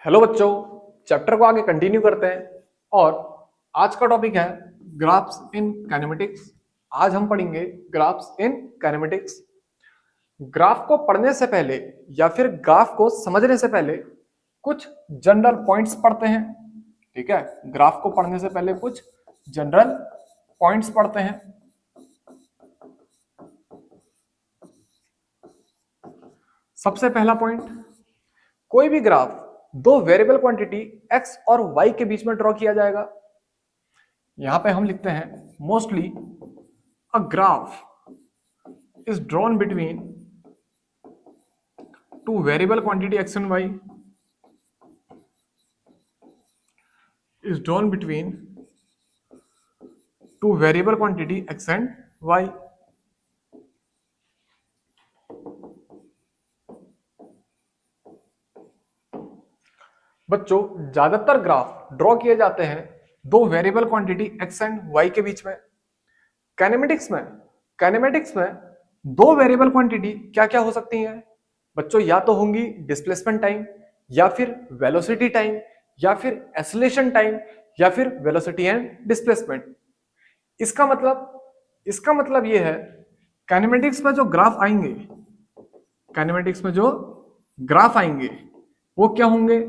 Hello बच्चों, chapter को आगे कंटिन्यू करते हैं और आज का टॉपिक है ग्राफ्स इन काइनेमेटिक्स। आज हम पढ़ेंगे ग्राफ्स इन काइनेमेटिक्स। ग्राफ को पढ़ने से पहले या फिर ग्राफ को समझने से पहले कुछ जनरल पॉइंट्स पढ़ते हैं। ठीक है, ग्राफ को पढ़ने से पहले कुछ जनरल पॉइंट्स पढ़ते हैं। सबसे पहला पॉइंट, कोई भी ग्राफ दो वेरिएबल क्वांटिटी x और y के बीच में ड्रॉ किया जाएगा। यहां पे हम लिखते हैं mostly a graph is drawn between two variable quantity x and y is drawn between two variable quantity x and y। बच्चों, ज्यादातर ग्राफ ड्रॉ किए जाते हैं दो variable quantity x and y के बीच में। काइनेमेटिक्स में दो वेरिएबल क्वांटिटी क्या क्या हो सकती हैं बच्चों? या तो होंगी डिस्प्लेसमेंट टाइम, या फिर वेलोसिटी टाइम, या फिर एक्सेलरेशन टाइम, या फिर वेलोसिटी एंड डिस्प्लेसमेंट। इसका मतलब ये है, काइनेमेटिक्स में जो ग्राफ आएंगे वो क्या होंगे?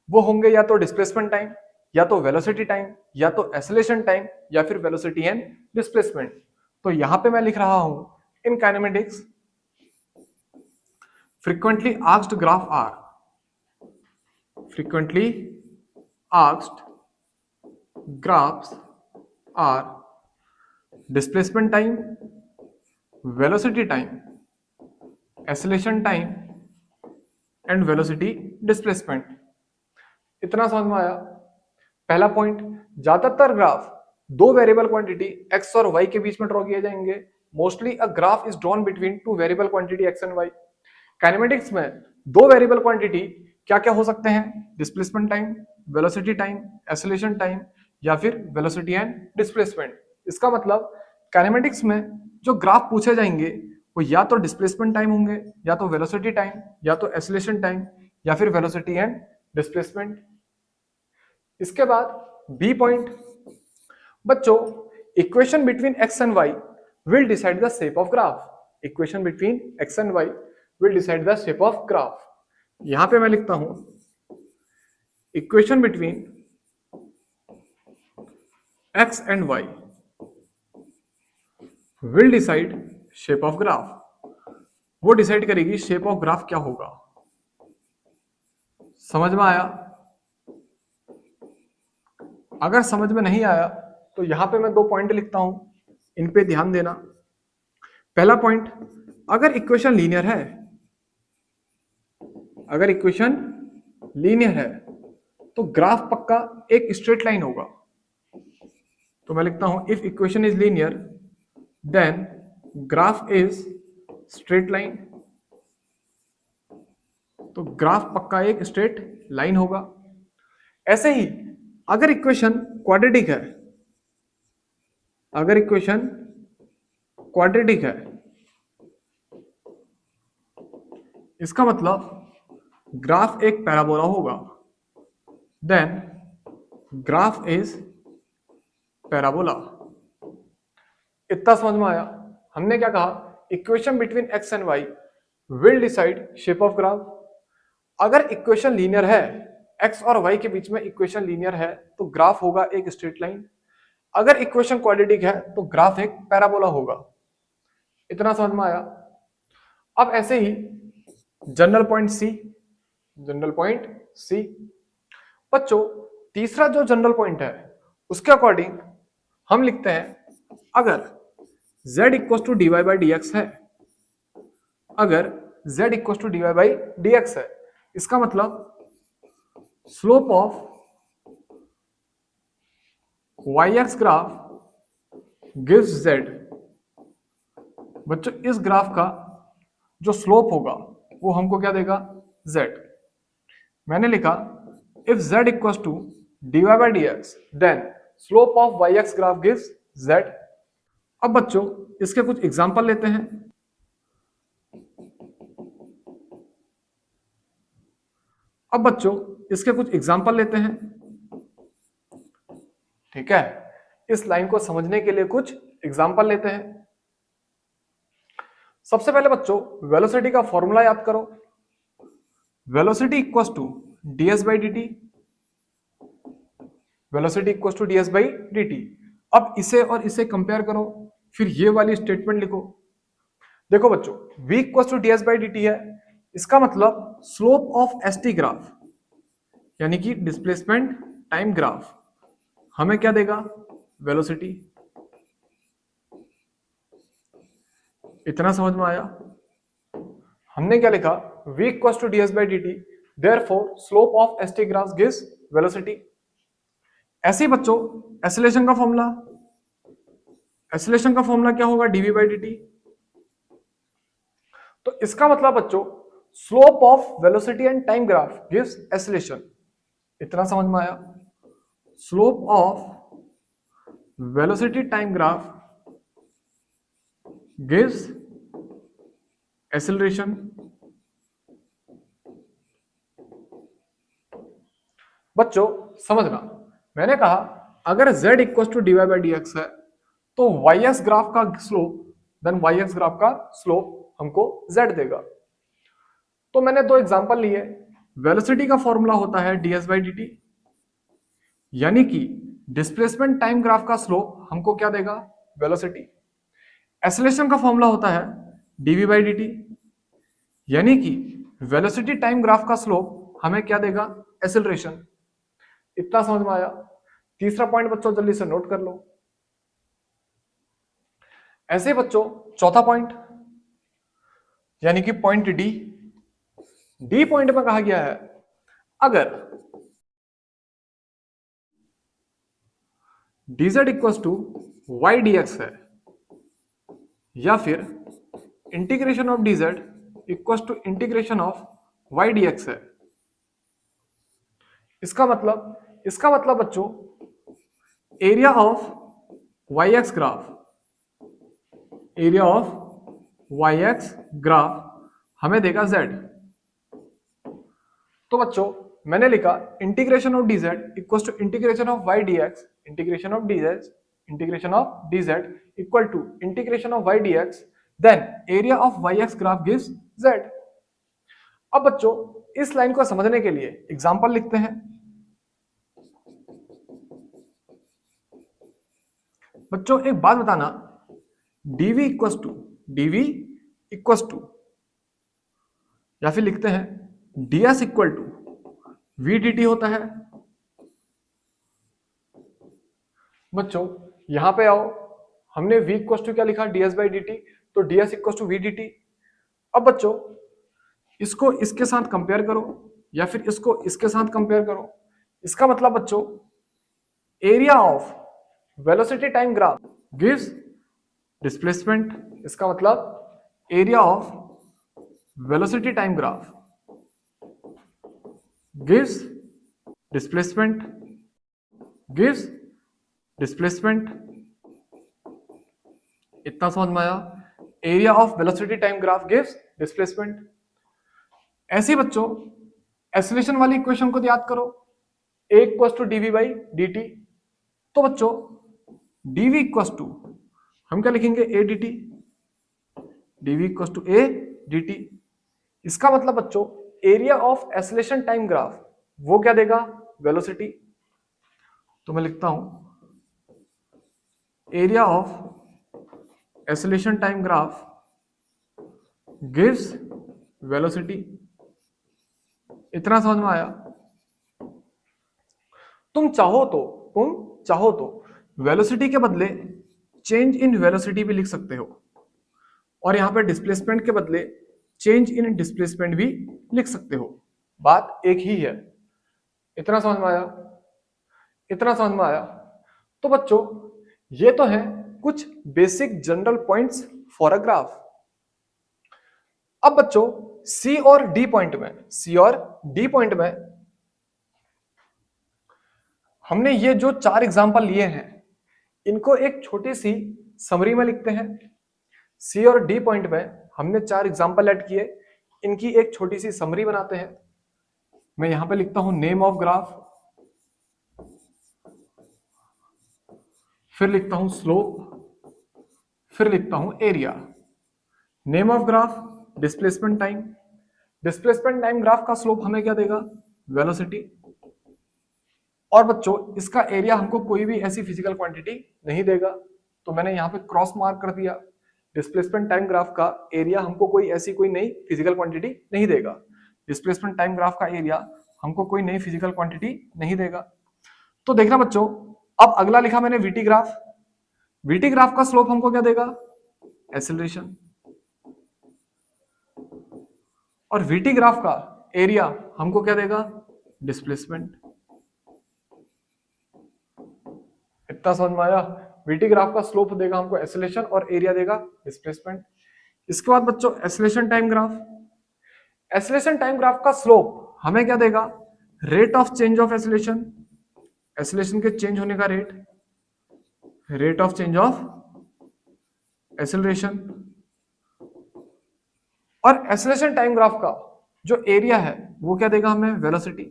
वो होंगे या तो डिस्प्लेसमेंट टाइम, या तो वेलोसिटी टाइम, या तो एक्सेलरेशन टाइम, या फिर वेलोसिटी एंड डिस्प्लेसमेंट। तो यहां पे मैं लिख रहा हूं, इन kinematics frequently asked graphs are displacement time, velocity time, acceleration time and velocity displacement। इतना समझ में आया? पहला पॉइंट, ज्यादातर ग्राफ दो वेरिएबल क्वांटिटी x और y के बीच में ड्रॉ किए जाएंगे। Mostly a graph is drawn between two variable quantity x and y। Kinematics में दो वेरिएबल क्वांटिटी क्या क्या हो सकते हैं? Displacement time, velocity time, acceleration time, या फिर वेलोसिटी एंड डिस्प्लेसमेंट। इसका मतलब काइनेमेटिक्स में जो ग्राफ पूछे जाएंगे वो या तो डिस्प्लेसमेंट टाइम होंगे, या तो वेलोसिटी टाइम, या तो एक्सेलरेशन टाइम, या फिर वेलोसिटी एंड डिस्प्लेसमेंट। इसके बाद बी पॉइंट, बच्चों, equation between x and y will decide the shape of graph। Equation between x and y will decide the shape of graph। यहां पे मैं लिखता हूं, equation between x and y will decide shape of graph। वो decide करेगी shape of graph क्या होगा। समझ में आया? अगर समझ में नहीं आया तो यहां पे मैं दो पॉइंट लिखता हूं, इन पे ध्यान देना। पहला पॉइंट, अगर इक्वेशन लीनियर है तो ग्राफ पक्का एक स्ट्रेट लाइन होगा। तो मैं लिखता हूं, if equation is linear then graph is straight line. तो ग्राफ पक्का एक स्ट्रेट लाइन होगा। ऐसे ही अगर इक्वेशन क्वाड्रेटिक है, इसका मतलब ग्राफ एक पैराबोला होगा। Then graph is parabola. इतना समझ में आया? हमने क्या कहा? Equation between x and y will decide shape of graph. अगर इक्वेशन लीनियर है, x और y के बीच में इक्वेशन लीनियर है, तो ग्राफ होगा एक स्ट्रेट लाइन। अगर इक्वेशन क्वाड्रेटिक है तो ग्राफ एक पैराबोला होगा। इतना समझ में आया? अब ऐसे ही जनरल पॉइंट सी। बच्चों, तीसरा जो जनरल पॉइंट है उसके अकॉर्डिंग हम लिखते हैं, अगर z equal to dy by dx है, इसका मतलब slope of yx graph gives z। बच्चों, इस ग्राफ का जो स्लोप होगा वो हमको क्या देगा? z। मैंने लिखा, if z equal to dy by dx then slope of yx graph gives z। अब बच्चों, इसके कुछ एग्जांपल लेते हैं। अब बच्चों, इसके कुछ एग्जाम्पल लेते हैं। ठीक है, इस लाइन को समझने के लिए कुछ एग्जाम्पल लेते हैं। सबसे पहले बच्चों वेलोसिटी का फॉर्मूला याद करो। Velocity equals to ds by dt। Velocity equals to ds by dt। अब इसे और इसे कंपेयर करो, फिर ये वाली स्टेटमेंट लिखो। देखो बच्चों v equals to ds by dt है, इसका मतलब स्लोप ऑफ st ग्राफ यानी कि डिस्प्लेसमेंट टाइम ग्राफ हमें क्या देगा, वेलोसिटी। इतना समझ में आया? हमने क्या लिखा, v equals to ds by dt, therefore slope of st graph gives velocity. ऐसे ही बच्चों एक्सीलरेशन का फॉर्मूला, एक्सीलरेशन का फॉर्मूला क्या होगा, dv बाई dt। तो इसका मतलब बच्चों slope of velocity and time graph gives acceleration. इतना समझ में आया? Slope of velocity time graph gives acceleration. बच्चों समझना, मैंने कहा अगर z equal to dy by dx है तो y ग्राफ का स्लोप देन y ग्राफ का स्लोप हमको z देगा। तो मैंने दो एग्जांपल लिए। वेलोसिटी का फॉर्मूला होता है ds बाई dt, यानी कि डिस्प्लेसमेंट टाइम ग्राफ का स्लोप हमको क्या देगा, वेलोसिटी। एक्सीलरेशन का फॉर्मूला होता है dv बाई dt, यानी कि वेलोसिटी टाइम ग्राफ का स्लोप हमें क्या देगा, एक्सीलरेशन। इतना समझ में आया? तीसरा पॉइंट बच्चों जल्दी से नोट कर लो। ऐसे बच्चों चौथा पॉइंट यानी कि पॉइंट डी। डी पॉइंट में कहा गया है अगर dz equals to y dx है या फिर integration of dz equals to integration of y dx है। इसका मतलब बच्चों area of y x graph, area of y x graph हमें देगा z। तो बच्चों मैंने लिखा integration of dz equals to integration of y dx, integration of dz equal to integration of y dx, then area of y x graph gives z। अब बच्चों इस line को समझने के लिए एग्जांपल लिखते हैं। बच्चों एक बात बताना, dv इक्वल्स टू या फिर लिखते हैं ds equal to v dt होता है। बच्चों यहां पे आओ, हमने v इक्वल्स टू क्या लिखा, ds बाई dt, तो ds equals to v dt। अब बच्चों इसको इसके साथ कंपेयर करो या फिर इसको इसके साथ कंपेयर करो। इसका मतलब बच्चों area of velocity time graph gives displacement. इसका मतलब area of velocity time graph gives displacement, gives displacement. इतना समझ में आया? Area of velocity time graph gives displacement. ऐसे ही बच्चों एक्सीलरेशन वाली इक्वेशन को याद करो, a equals to dv by dt। तो बच्चों dv इक्वल्स टू हम क्या लिखेंगे, a dt, dv equals to a dt। इसका मतलब बच्चों area of acceleration time graph वो क्या देगा, वेलोसिटी। तो मैं लिखता हूं area of acceleration time graph gives velocity. इतना समझ में आया? तुम चाहो तो वेलोसिटी के बदले चेंज इन वेलोसिटी भी लिख सकते हो, और यहां पे डिस्प्लेसमेंट के बदले चेंज इन डिस्प्लेसमेंट भी लिख सकते हो। बात एक ही है। इतना समझ में आया? इतना समझ में आया? तो बच्चों ये तो है कुछ basic general points for a graph. अब बच्चों सी और डी पॉइंट में हमने ये जो चार एग्जांपल लिए हैं इनको एक छोटी सी समरी में लिखते हैं। सी और डी पॉइंट में हमने चार एग्जांपल ऐड किए, इनकी एक छोटी सी समरी बनाते हैं। मैं यहां पे लिखता हूं नेम ऑफ ग्राफ, फिर लिखता हूं स्लोप, फिर लिखता हूं area. Name of graph displacement time, displacement time graph का स्लोप हमें क्या देगा, वेलोसिटी। और बच्चों इसका एरिया हमको कोई भी ऐसी फिजिकल क्वांटिटी नहीं देगा, तो मैंने यहां पे क्रॉस मार्क कर दिया। डिस्प्लेसमेंट टाइम ग्राफ का एरिया हमको कोई ऐसी कोई नई फिजिकल क्वांटिटी नहीं देगा। डिस्प्लेसमेंट टाइम ग्राफ का एरिया हमको कोई नई फिजिकल क्वांटिटी नहीं देगा। तो देखना बच्चों, अब अगला लिखा मैंने वीटी ग्राफ। वीटी ग्राफ का स्लोप हमको क्या देगा, एक्सेलरेशन। और वीटी ग्राफ का एरिया हमको क्या देगा, डिस्प्लेसमेंट। इतना समझ में आया। वीटी ग्राफ का स्लोप देगा हमको एक्सेलरेशन और एरिया देगा डिस्प्लेसमेंट। इसके बाद बच्चों acceleration time graph. Acceleration time graph का स्लोप हमें क्या देगा, rate of change of acceleration, acceleration के चेंज होने का rate, rate of change of acceleration. और एक्सेलरेशन टाइम ग्राफ का जो एरिया है वो क्या देगा हमें, वेलोसिटी।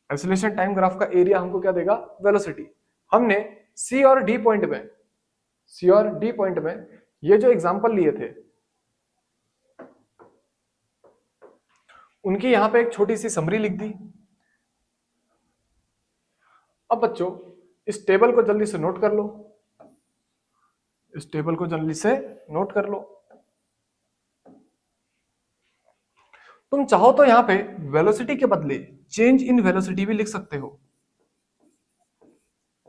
एक्सेलरेशन टाइम ग्राफ का एरिया हमको क्या देगा, वेलोसिटी। हमने सी और डी पॉइंट में, सी और डी पॉइंट में ये जो एग्जांपल लिए थे उनकी यहां पे एक छोटी सी समरी लिख दी। अब बच्चों इस टेबल को जल्दी से नोट कर लो, इस टेबल को जल्दी से नोट कर लो। तुम चाहो तो यहां पे वेलोसिटी के बदले चेंज इन वेलोसिटी भी लिख सकते हो,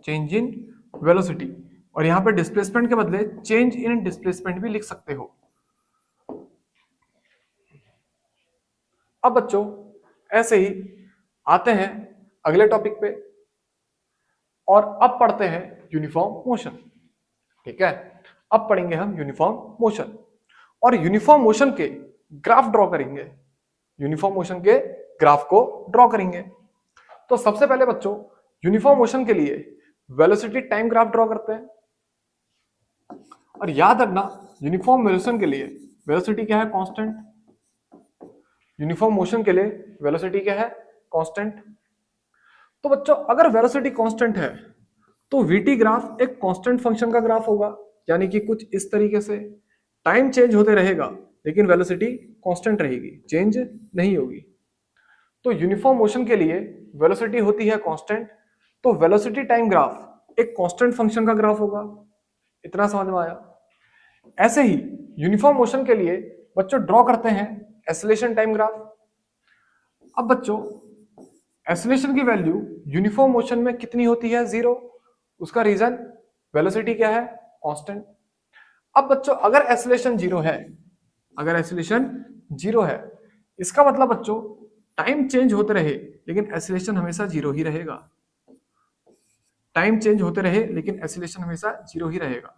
चेंज इन वेलोसिटी। और यहां पे डिस्प्लेसमेंट के बदले चेंज इन डिस्प्लेसमेंट भी लिख सकते हो। अब बच्चों ऐसे ही आते हैं अगले टॉपिक पे और अब पढ़ते हैं यूनिफॉर्म मोशन। ठीक है, अब पढ़ेंगे हम यूनिफॉर्म मोशन और यूनिफॉर्म मोशन के ग्राफ ड्रॉ करेंगे, यूनिफॉर्म मोशन के ग्राफ को ड्रॉ करेंगे। तो सबसे पहले बच्चों यूनिफॉर्म मोशन के लिए वेलोसिटी टाइम ग्राफ ड्रॉ करते हैं। और याद रखना यूनिफॉर्म मोशन के लिए वेलोसिटी क्या है, कांस्टेंट। यूनिफॉर्म मोशन के लिए वेलोसिटी क्या है, कांस्टेंट। तो बच्चों अगर वेलोसिटी कांस्टेंट है तो वीटी ग्राफ एक कांस्टेंट फंक्शन का ग्राफ होगा, यानी कि कुछ इस तरीके से। टाइम चेंज होते रहेगा लेकिन वेलोसिटी कांस्टेंट रहेगी, चेंज नहीं होगी। तो यूनिफॉर्म मोशन के लिए वेलोसिटी होती है कांस्टेंट, तो वेलोसिटी टाइम ग्राफ एक कांस्टेंट फंक्शन का ग्राफ होगा। इतना समझ में आया। ऐसे ही यूनिफॉर्म मोशन के लिए बच्चों ड्रॉ करते हैं एक्सेलरेशन टाइम ग्राफ। अब बच्चों एक्सेलरेशन की वैल्यू यूनिफॉर्म मोशन में कितनी होती है, 0। उसका रीजन वेलोसिटी क्या है, कांस्टेंट। अब बच्चों अगर एक्सेलरेशन 0 है, अगर एक्सेलरेशन 0 है इसका मतलब बच्चों टाइम चेंज होते रहे लेकिन एक्सेलरेशन हमेशा 0 ही रहेगा। टाइम चेंज होते रहे लेकिन एक्सेलरेशन हमेशा 0 ही रहेगा।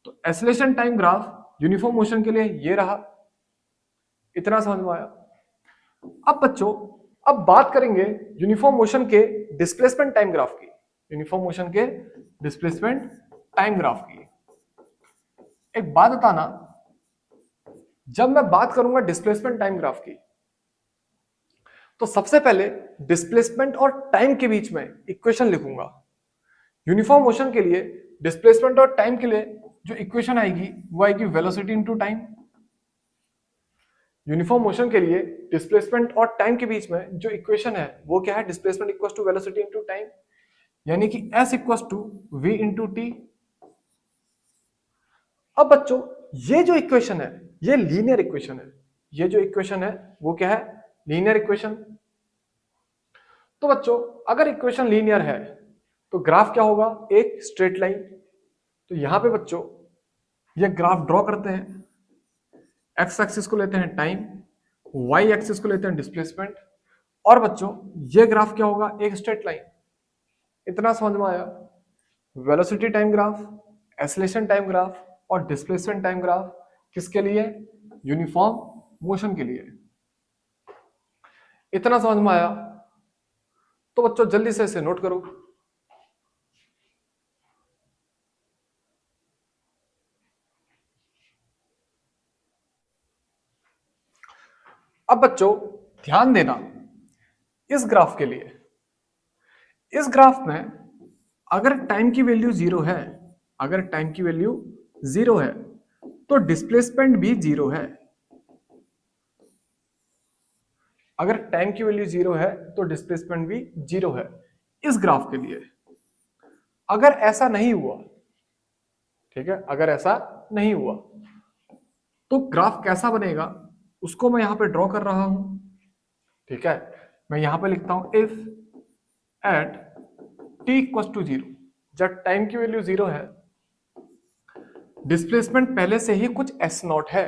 तो acceleration time graph uniform motion के लिए ये रहा। इतना समझ में आया। अब बच्चों अब बात करेंगे यूनिफॉर्म मोशन के डिस्प्लेसमेंट टाइम ग्राफ की, यूनिफॉर्म मोशन के डिस्प्लेसमेंट टाइम ग्राफ की। एक बात बताना, जब मैं बात करूंगा डिस्प्लेसमेंट टाइम ग्राफ की तो सबसे पहले डिस्प्लेसमेंट और टाइम के बीच में इक्वेशन लिखूंगा। यूनिफॉर्म मोशन के लिए डिस्प्लेसमेंट और टाइम के लिए जो इक्वेशन आएगी वो आएगी velocity into time. Uniform motion के लिए डिस्प्लेसमेंट और टाइम के बीच में जो इक्वेशन है वो क्या है, displacement equals to velocity into time, यानी कि s equals to v into t. अब बच्चों ये जो इक्वेशन है ये लीनियर इक्वेशन है, ये जो इक्वेशन है वो क्या है, लीनियर इक्वेशन। तो बच्चों अगर इक्वेशन लीनियर है तो ग्राफ क्या होगा, एक स्ट्रेट लाइन। तो यहां पे बच्चों ये ग्राफ ड्रॉ करते हैं। एक्स एक्सिस को लेते हैं टाइम, वाई एक्सिस को लेते हैं डिस्प्लेसमेंट, और बच्चों ये ग्राफ क्या होगा, एक स्ट्रेट लाइन। इतना समझ में आया। Velocity time graph, acceleration time graph और डिस्प्लेसमेंट टाइम ग्राफ किसके लिए, यूनिफॉर्म मोशन के लिए। इतना समझ में आया। तो बच्चों जल्दी से इसे नोट करो। अब बच्चों ध्यान देना, इस ग्राफ के लिए, इस ग्राफ में अगर टाइम की वैल्यू जीरो है, अगर टाइम की वैल्यू जीरो है तो डिस्प्लेसमेंट भी जीरो है। अगर टाइम की वैल्यू जीरो है तो डिस्प्लेसमेंट भी जीरो है इस ग्राफ के लिए। अगर ऐसा नहीं हुआ, ठीक है, अगर ऐसा नहीं हुआ तो ग्राफ कैसा बनेगा उसको मैं यहां पे ड्रॉ कर रहा हूं, ठीक है। मैं यहां पे लिखता हूं if at t equal to zero, जब टाइम की वैल्यू जीरो है, डिस्प्लेसमेंट पहले से ही कुछ s नॉट है।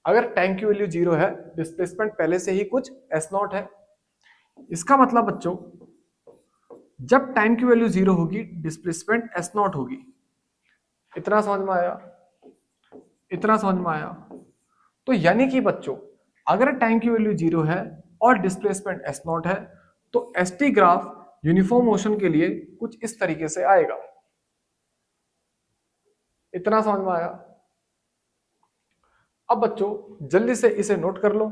अगर टाइम की वैल्यू जीरो है, डिस्प्लेसमेंट पहले से ही कुछ s नॉट है, इसका मतलब बच्चों जब टाइम की वैल्यू जीरो होगी डिस्प्लेसमेंट s नॉट होगी। इतना समझ में आया? इतना समझ में आया? तो यानी कि बच्चों अगर टाइम की वैल्यू जीरो है और डिस्प्लेसमेंट s नॉट है तो st ग्राफ यूनिफॉर्म मोशन के लिए कुछ इस तरीके से आएगा। इतना समझ में आया? अब बच्चों जल्दी से इसे नोट कर लो।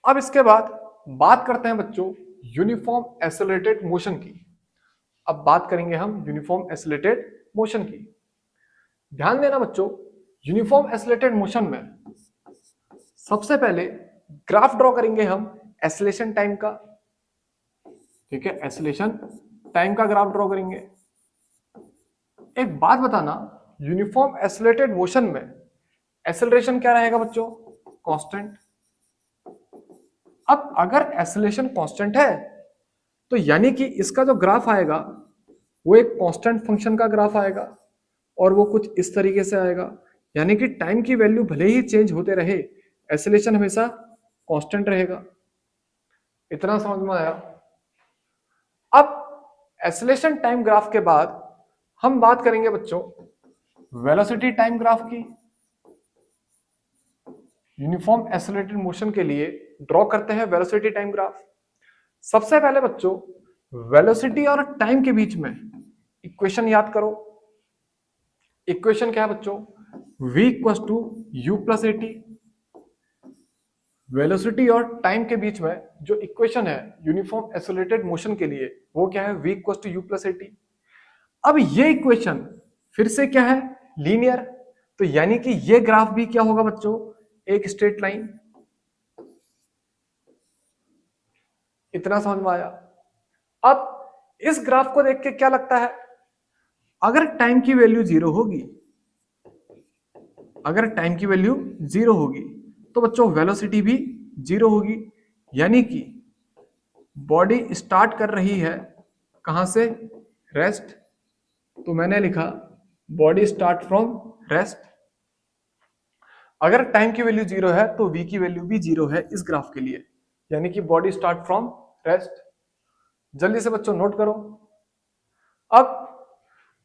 अब इसके बाद बात करते हैं बच्चों यूनिफॉर्म एक्सेलरेटेड मोशन की। अब बात करेंगे हम यूनिफॉर्म एक्सेलरेटेड मोशन की। ध्यान देना बच्चों, यूनिफॉर्म एक्सेलरेटेड मोशन में सबसे पहले ग्राफ ड्रॉ करेंगे हम एक्सेलरेशन टाइम का, ठीक है, एक्सेलरेशन टाइम का ग्राफ ड्रॉ करेंगे। एक बात बताना, यूनिफॉर्म एक्सेलरेटेड मोशन में एक्सेलरेशन क्या रहेगा बच्चों? कांस्टेंट। अब अगर एक्सेलरेशन कांस्टेंट है तो यानी कि इसका जो ग्राफ आएगा वो एक कांस्टेंट फंक्शन का ग्राफ आएगा और वो कुछ इस तरीके से आएगा। यानी कि टाइम की वैल्यू भले ही चेंज होते रहे, एक्सेलरेशन हमेशा कांस्टेंट रहेगा। इतना समझ में आया? अब एक्सेलरेशन टाइम ग्राफ के बाद हम बात करेंगे बच्चों वेलोसिटी टाइम ग्राफ की। यूनिफॉर्म एक्सेलरेटेड मोशन के लिए ड्रॉ करते हैं वेलोसिटी टाइम ग्राफ। सबसे पहले बच्चों वेलोसिटी और टाइम के बीच में इक्वेशन याद करो। इक्वेशन क्या है बच्चों? v equal to u plus a t. Velocity और टाइम के बीच में जो इक्वेशन है यूनिफॉर्म एक्सेलरेटेड मोशन के लिए वो क्या है? v equal to u plus a t. अब ये इक्वेशन फिर से क्या है? लीनियर। तो यानी कि ये ग्राफ भी क्या होगा बच्चों? एक स्ट्रेट लाइन। इतना समझ में आया? अब इस ग्राफ को देख के क्या लगता है, अगर टाइम की वैल्यू जीरो होगी, अगर टाइम की वैल्यू जीरो होगी तो बच्चों वेलोसिटी भी जीरो होगी। यानी कि बॉडी स्टार्ट कर रही है कहां से? रेस्ट। तो मैंने लिखा बॉडी स्टार्ट फ्रॉम रेस्ट। अगर टाइम की वैल्यू जीरो है तो v की वैल्यू भी जीरो है इस ग्राफ के लिए, यानी कि बॉडी स्टार्ट फ्रॉम रेस्ट। जल्दी से बच्चों नोट करो। अब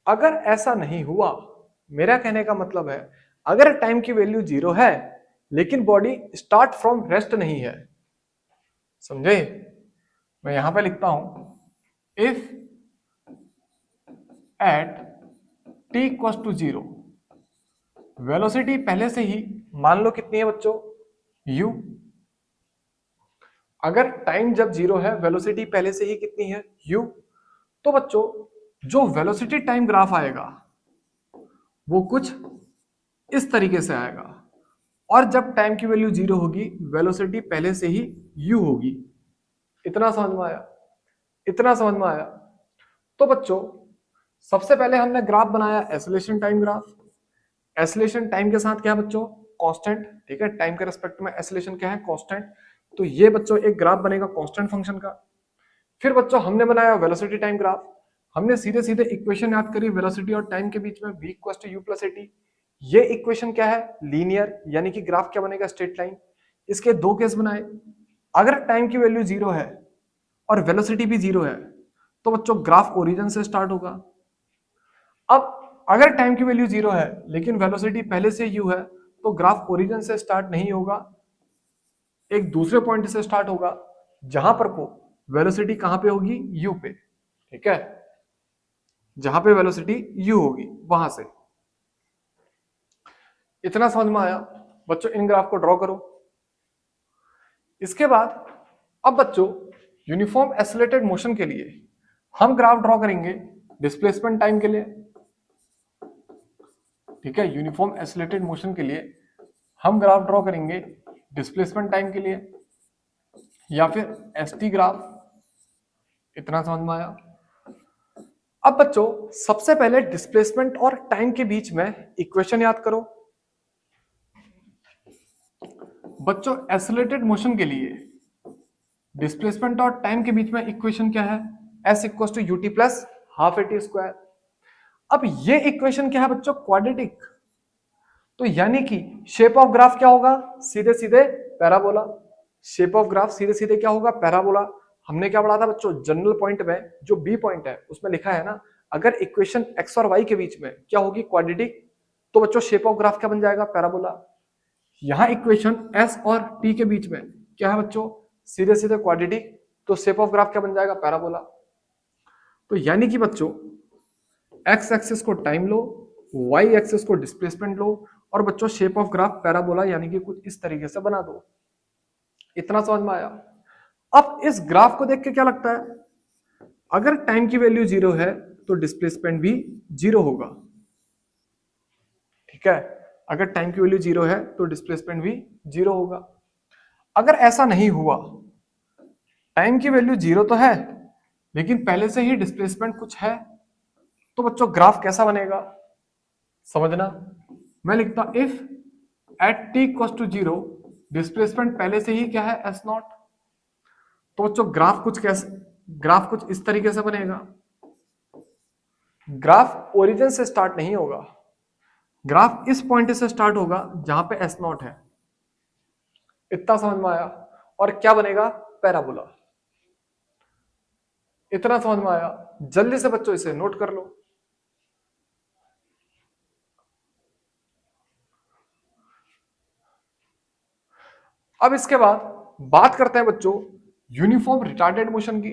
अगर ऐसा नहीं हुआ, मेरा कहने का मतलब है अगर टाइम की वैल्यू जीरो है लेकिन बॉडी स्टार्ट फ्रॉम रेस्ट नहीं है, समझे? मैं यहां पे लिखता हूं if at t equal to zero, velocity पहले से ही मान लो कितनी है बच्चों? u। अगर टाइम जब जीरो है वेलोसिटी पहले से ही कितनी है? u। तो बच्चों जो वेलोसिटी टाइम ग्राफ आएगा वो कुछ इस तरीके से आएगा और जब टाइम की वैल्यू जीरो होगी वेलोसिटी पहले से ही u होगी। इतना समझ में आया? इतना समझ में आया? तो बच्चों सबसे पहले हमने ग्राफ बनाया acceleration time graph. Acceleration time के साथ क्या है बच्चों? कांस्टेंट, ठीक है। टाइम के रेस्पेक्ट में एक्सेलरेशन क्या है? कांस्टेंट। तो ये बच्चों एक ग्राफ बनेगा कांस्टेंट फंक्शन का। फिर बच्चों हमने बनाया वेलोसिटी टाइम ग्राफ। हमने सीधे सीधे इक्वेशन याद करी वेलोसिटी और टाइम के बीच में, v equal to u plus a t. ये इक्वेशन क्या है? लीनियर, यानी कि ग्राफ क्या बनेगा? Straight line. इसके दो केस बनाए। अगर टाइम की वैल्यू जीरो है और वेलोसिटी भी जीरो है तो बच्चों ग्राफ ओरिजिन से स्टार्ट होगा। अब अगर टाइम की वैल्यू जीरो है लेकिन वेलोसिटी पहले से u है तो ग्राफ ओरिजिन से स्टार्ट नहीं होगा, एक दूसरे पॉइंट से स्टार्ट होगा जहां पर को वेलोसिटी कहां पे होगी? u पे, ठीक है। जहां पे वेलोसिटी u होगी वहां से। इतना समझ में आया? बच्चों इन ग्राफ को ड्रॉ करो। इसके बाद अब बच्चों यूनिफॉर्म एक्सेलरेटेड मोशन के लिए हम ग्राफ ड्रॉ करेंगे डिस्प्लेसमेंट टाइम के लिए। ठीक है, यूनिफॉर्म एक्सेलरेटेड मोशन के लिए हम ग्राफ ड्रॉ करेंगे डिस्प्लेसमेंट टाइम के लिए, या फिर एसटी ग्राफ। इतना समझ में आया? अब बच्चों सबसे पहले डिस्प्लेसमेंट और टाइम के बीच में इक्वेशन याद करो। बच्चों एक्सेलरेटेड मोशन के लिए डिस्प्लेसमेंट और टाइम के बीच में इक्वेशन क्या है? S equal to u t plus half a t square. अब ये इक्वेशन क्या है बच्चों? क्वाड्रेटिक। तो यानी कि शेप ऑफ ग्राफ क्या होगा? सीधे सीधे पैराबोला। शेप ऑफ ग्राफ सीधे सीधे क्या होगा? पैराबोला। हमने क्या पढ़ा था बच्चों? जनरल पॉइंट में जो बी पॉइंट है उसमें लिखा है ना, अगर इक्वेशन एक्स और वाई के बीच में क्या होगी? क्वाड्रेटिक, तो बच्चों शेप ऑफ ग्राफ क्या बन जाएगा? पैराबोला। यहां इक्वेशन एस और टी के बीच में क्या है बच्चों? सीधे सीधे क्वाड्रेटिक, तो शेप ऑफ ग्राफ क्या बन जाएगा? पैराबोला। तो यानी कि बच्चों एक्स एक्सिस को टाइम लो, वाई एक्सिस को डिस्प्लेसमेंट लो, और बच्चों शेप ऑफ ग्राफ पैराबोला यानी कि कुछ इस तरीके से बना दो। इतना समझ में आया? अब इस ग्राफ को देख के क्या लगता है? अगर टाइम की वैल्यू 0 है तो डिस्प्लेसमेंट भी 0 होगा। ठीक है, अगर टाइम की वैल्यू 0 है तो डिस्प्लेसमेंट भी 0 होगा। अगर ऐसा नहीं हुआ, टाइम की वैल्यू 0 तो है लेकिन पहले से ही डिस्प्लेसमेंट कुछ है, तो बच्चों ग्राफ कैसा बनेगा? समझना, मैं लिखता हूं if at t equals to 0 displacement पहले से ही क्या है? S naught. तो बच्चों ग्राफ कुछ इस तरीके से बनेगा। ग्राफ ओरिजिन से स्टार्ट नहीं होगा, ग्राफ इस पॉइंट से स्टार्ट होगा जहां पे एस नॉट है। इतना समझ में आया? और क्या बनेगा? पैराबोला। इतना समझ में आया? जल्दी से बच्चों इसे नोट कर लो। अब इसके बाद बात करते हैं बच्चों यूनिफॉर्म रिटार्डेड मोशन की।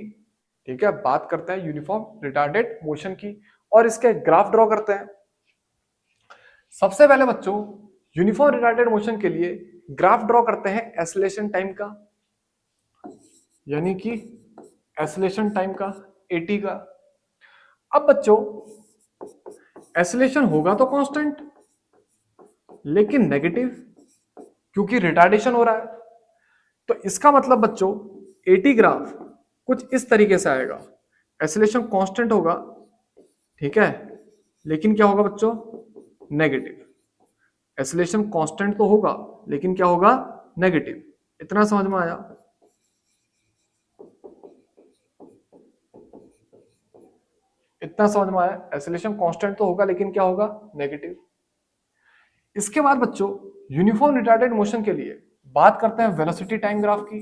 ठीक है, बात करते हैं यूनिफॉर्म रिटार्डेड मोशन की और इसके ग्राफ ड्रॉ करते हैं। सबसे पहले बच्चों यूनिफॉर्म रिटार्डेड मोशन के लिए ग्राफ ड्रॉ करते हैं एक्सेलरेशन टाइम का, यानी कि एक्सेलरेशन टाइम का, एटी का। अब बच्चों एक्सेलरेशन होगा तो कांस्टेंट लेकिन नेगेटिव, क्योंकि रिटार्डेशन हो रहा है। तो इसका मतलब बच्चों एटी ग्राफ कुछ इस तरीके से आएगा। एक्सेलरेशन कांस्टेंट होगा, ठीक है, लेकिन क्या होगा बच्चों? नेगेटिव। एक्सेलरेशन कांस्टेंट तो होगा लेकिन क्या होगा? नेगेटिव। इतना समझ में आया? इतना समझ में आया? एक्सेलरेशन कांस्टेंट तो होगा लेकिन क्या होगा? नेगेटिव। इसके बाद बच्चों यूनिफॉर्म रिटार्डेड मोशन के लिए बात करते हैं वेलोसिटी टाइम ग्राफ की।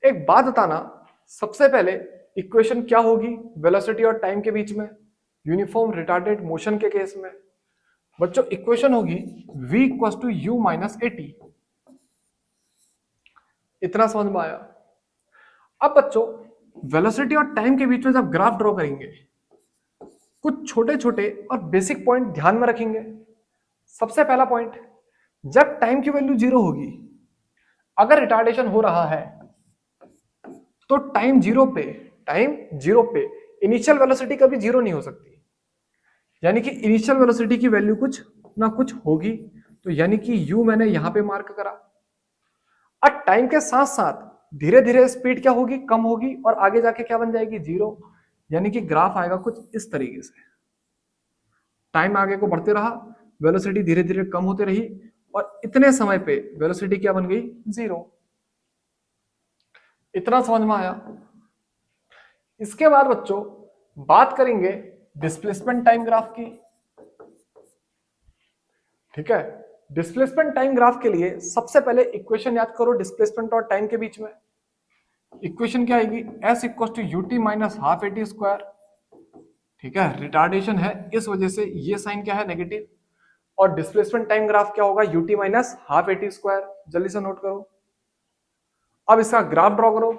एक बात बताना, सबसे पहले इक्वेशन क्या होगी वेलोसिटी और टाइम के बीच में यूनिफॉर्म रिटार्डेड मोशन के केस में? बच्चों इक्वेशन होगी v equal to u minus a t. इतना समझ में आया? अब बच्चों वेलोसिटी और टाइम के बीच में जब ग्राफ ड्रॉ करेंगे, कुछ छोटे छोटे और बेसिक पॉइंट ध्यान में रखेंगे। सबसे पहला पॉइंट, जब टाइम की वैल्यू 0 होगी, अगर रिटार्डेशन हो रहा है तो टाइम जीरो पे इनिशियल वेलोसिटी कभी 0 नहीं हो सकती, यानी कि इनिशियल वेलोसिटी की वैल्यू कुछ ना कुछ होगी। तो यानी कि u मैंने यहां पे मार्क करा। अब टाइम के साथ साथ धीरे धीरे स्पीड क्या होगी? कम होगी, और आगे जाके क्या बन जाएगी? 0। यानी कि ग्राफ आएगा कुछ इस तरीके से। टाइम आगे को बढ़ते रहा, वेलोसिटी धीरे धीरे कम होती रही, और इतने समय पे वेलोसिटी क्या बन गई? 0। इतना समझ में आया? इसके बाद बच्चों बात करेंगे डिस्प्लेसमेंट टाइम ग्राफ की। ठीक है, डिस्प्लेसमेंट टाइम ग्राफ के लिए सबसे पहले इक्वेशन याद करो डिस्प्लेसमेंट और टाइम के बीच में। इक्वेशन क्या आएगी? s equal to u t minus half a t square. ठीक है, रिटार्डेशन है इस वजह से ये साइन क्या है? नेगेटिव। और डिस्प्लेसमेंट टाइम ग्राफ क्या होगा? UT minus half a t square. जल्दी से नोट करो। अब इसका ग्राफ ड्रॉ करो।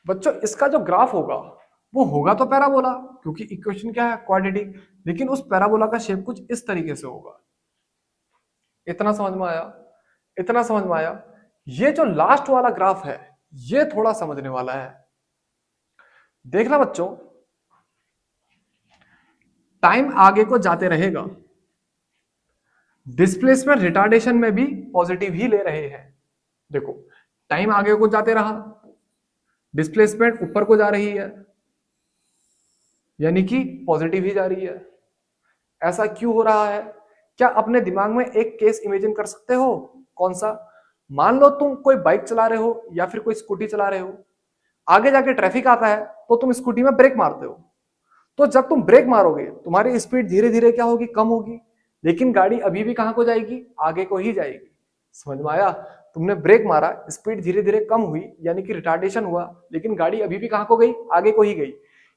बच्चों इसका जो ग्राफ होगा वो होगा तो पैराबोला, क्योंकि इक्वेशन क्या है, क्वाड्रेटिक, लेकिन उस पैराबोला का शेप कुछ इस तरीके से होगा। इतना समझ में आया? इतना समझ में आया? ये जो लास्ट वाला ग्राफ है ये थोड़ा समझने वाला है। देखना बच्चों, टाइम आगे को जाते रहेगा, डिस्प्लेसमेंट रिटार्डेशन में भी पॉजिटिव ही ले रहे हैं। देखो, टाइम आगे को जाते रहा, डिस्प्लेसमेंट ऊपर को जा रही है, यानी कि पॉजिटिव ही जा रही है। ऐसा क्यों हो रहा है? क्या अपने दिमाग में एक केस इमेजिन कर सकते हो? कौन सा? मान लो तुम कोई बाइक चला रहे हो या फिर कोई स्कूटी चला रहे हो, आगे जाके ट्रैफिक आता है तो तुम स्कूटी में ब्रेक मारते हो। तो जब तुम ब्रेक मारोगे तुम्हारी स्पीड धीरे धीरे क्या होगी, कम होगी, लेकिन गाड़ी अभी भी कहां को जाएगी, आगे को ही जाएगी। समझ में आया? तुमने ब्रेक मारा, स्पीड धीरे धीरे कम हुई, यानी कि रिटार्डेशन हुआ, लेकिन गाड़ी अभी भी कहां को गई, आगे को ही गई।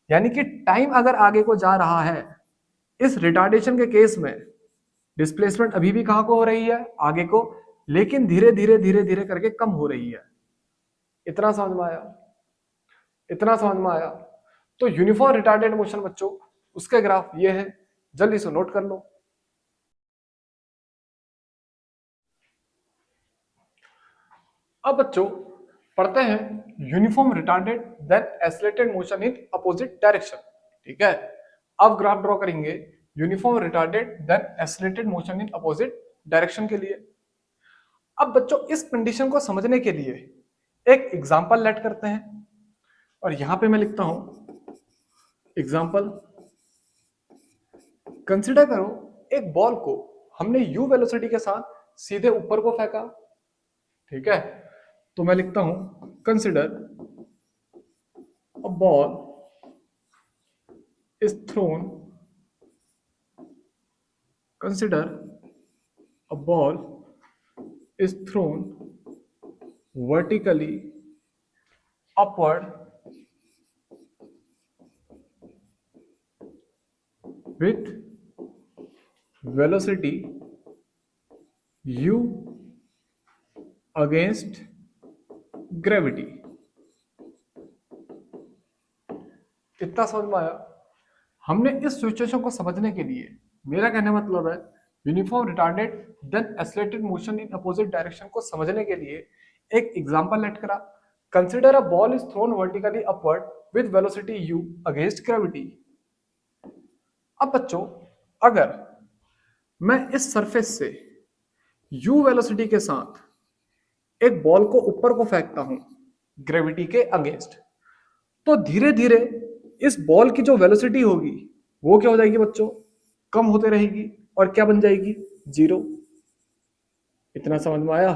यानी कि टाइम अगर आगे को जा रहा है, इस रिटार्डेशन के केस में डिस्प्लेसमेंट अभी भी कहां को हो रही है, आगे को, लेकिन धीरे धीरे करके कम हो रही है। इतना समझ में आया? इतना समझ में आया? तो यूनिफॉर्म रिटार्डेड मोशन बच्चों, उसके ग्राफ ये है, जल्दी से नोट कर लो। अब बच्चों पढ़ते हैं uniform retarded then accelerated motion in opposite direction. ठीक है, अब ग्राफ ड्रॉ करेंगे uniform retarded then accelerated motion in opposite direction के लिए। अब बच्चों इस कंडीशन को समझने के लिए एक एग्जांपल लेट करते हैं, और यहां पे मैं लिखता हूं एग्जांपल। कंसीडर करो एक बॉल को हमने u वेलोसिटी के साथ सीधे ऊपर को फेंका। ठीक है, तो मैं लिखता हूं consider a ball is throne, consider a ball is throne vertically upward with velocity u against gravity। इतना समझ में आया? हमने इस सिचुएशन को समझने के लिए, मेरा कहने का मतलब है uniform retarded then accelerated motion in opposite direction को समझने के लिए एक एग्जांपल लेट करा। Consider a ball is thrown vertically upward with velocity u against gravity. अब बच्चों अगर मैं इस सरफेस से u वेलोसिटी के साथ एक बॉल को ऊपर को फेंकता हूं ग्रेविटी के अगेंस्ट, तो धीरे धीरे इस बॉल की जो वेलोसिटी होगी वो क्या हो जाएगी बच्चों, कम होते रहेगी, और क्या बन जाएगी, जीरो। इतना समझ में आया?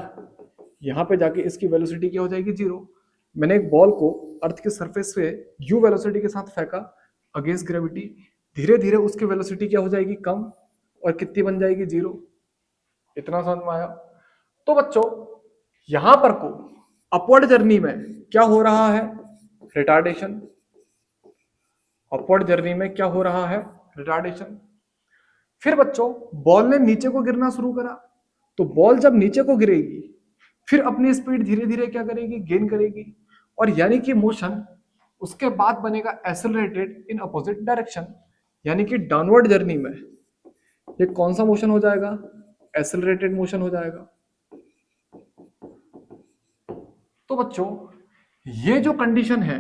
यहां पे जाके इसकी वेलोसिटी क्या हो जाएगी, जीरो। मैंने एक बॉल को अर्थ के सरफेस पे u वेलोसिटी के साथ फेंका अगेंस्ट ग्रेविटी, धीरे धीरे उसकी वेलोसिटी क्या हो जाएगी, कम, और कितनी बन जाएगी, जीरो। इतना समझ में आया? तो बच्चों यहां पर को अपवर्ड जर्नी में क्या हो रहा है, रिटार्डेशन। अपवर्ड जर्नी में क्या हो रहा है, रिटार्डेशन। फिर बच्चों बॉल ने नीचे को गिरना शुरू करा, तो बॉल जब नीचे को गिरेगी फिर अपनी स्पीड धीरे धीरे क्या करेगी, गेन करेगी, और यानी कि मोशन उसके बाद बनेगा एक्सेलरेटेड इन अपोजिट डायरेक्शन। यानी कि डाउनवर्ड जर्नी में ये कौन सा मोशन हो जाएगा, एक्सेलरेटेड मोशन हो जाएगा। तो बच्चों ये जो कंडीशन है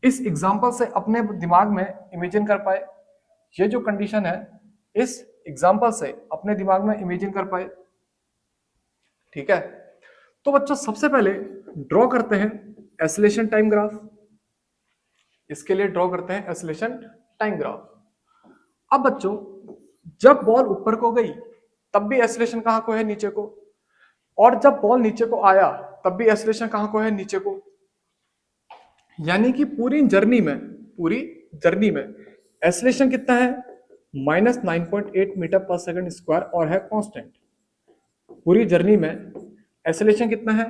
इस एग्जांपल से अपने दिमाग में इमेजिन कर पाए, ये जो कंडीशन है इस एग्जांपल से अपने दिमाग में इमेजिन कर पाए। ठीक है, तो बच्चों सबसे पहले ड्रॉ करते हैं एक्सेलरेशन टाइम ग्राफ। इसके लिए ड्रॉ करते हैं एक्सेलरेशन टाइम ग्राफ। अब बच्चों जब बॉल ऊपर को गई तब भी एक्सेलरेशन कहां को है, नीचे को, और जब बॉल नीचे को आया तब भी एक्सेलरेशन कहां को है, नीचे को। यानी कि पूरी जर्नी में एक्सेलरेशन कितना है, -9.8 मीटर पर सेकंड स्क्वायर, और है कांस्टेंट। पूरी जर्नी में एक्सेलरेशन कितना है,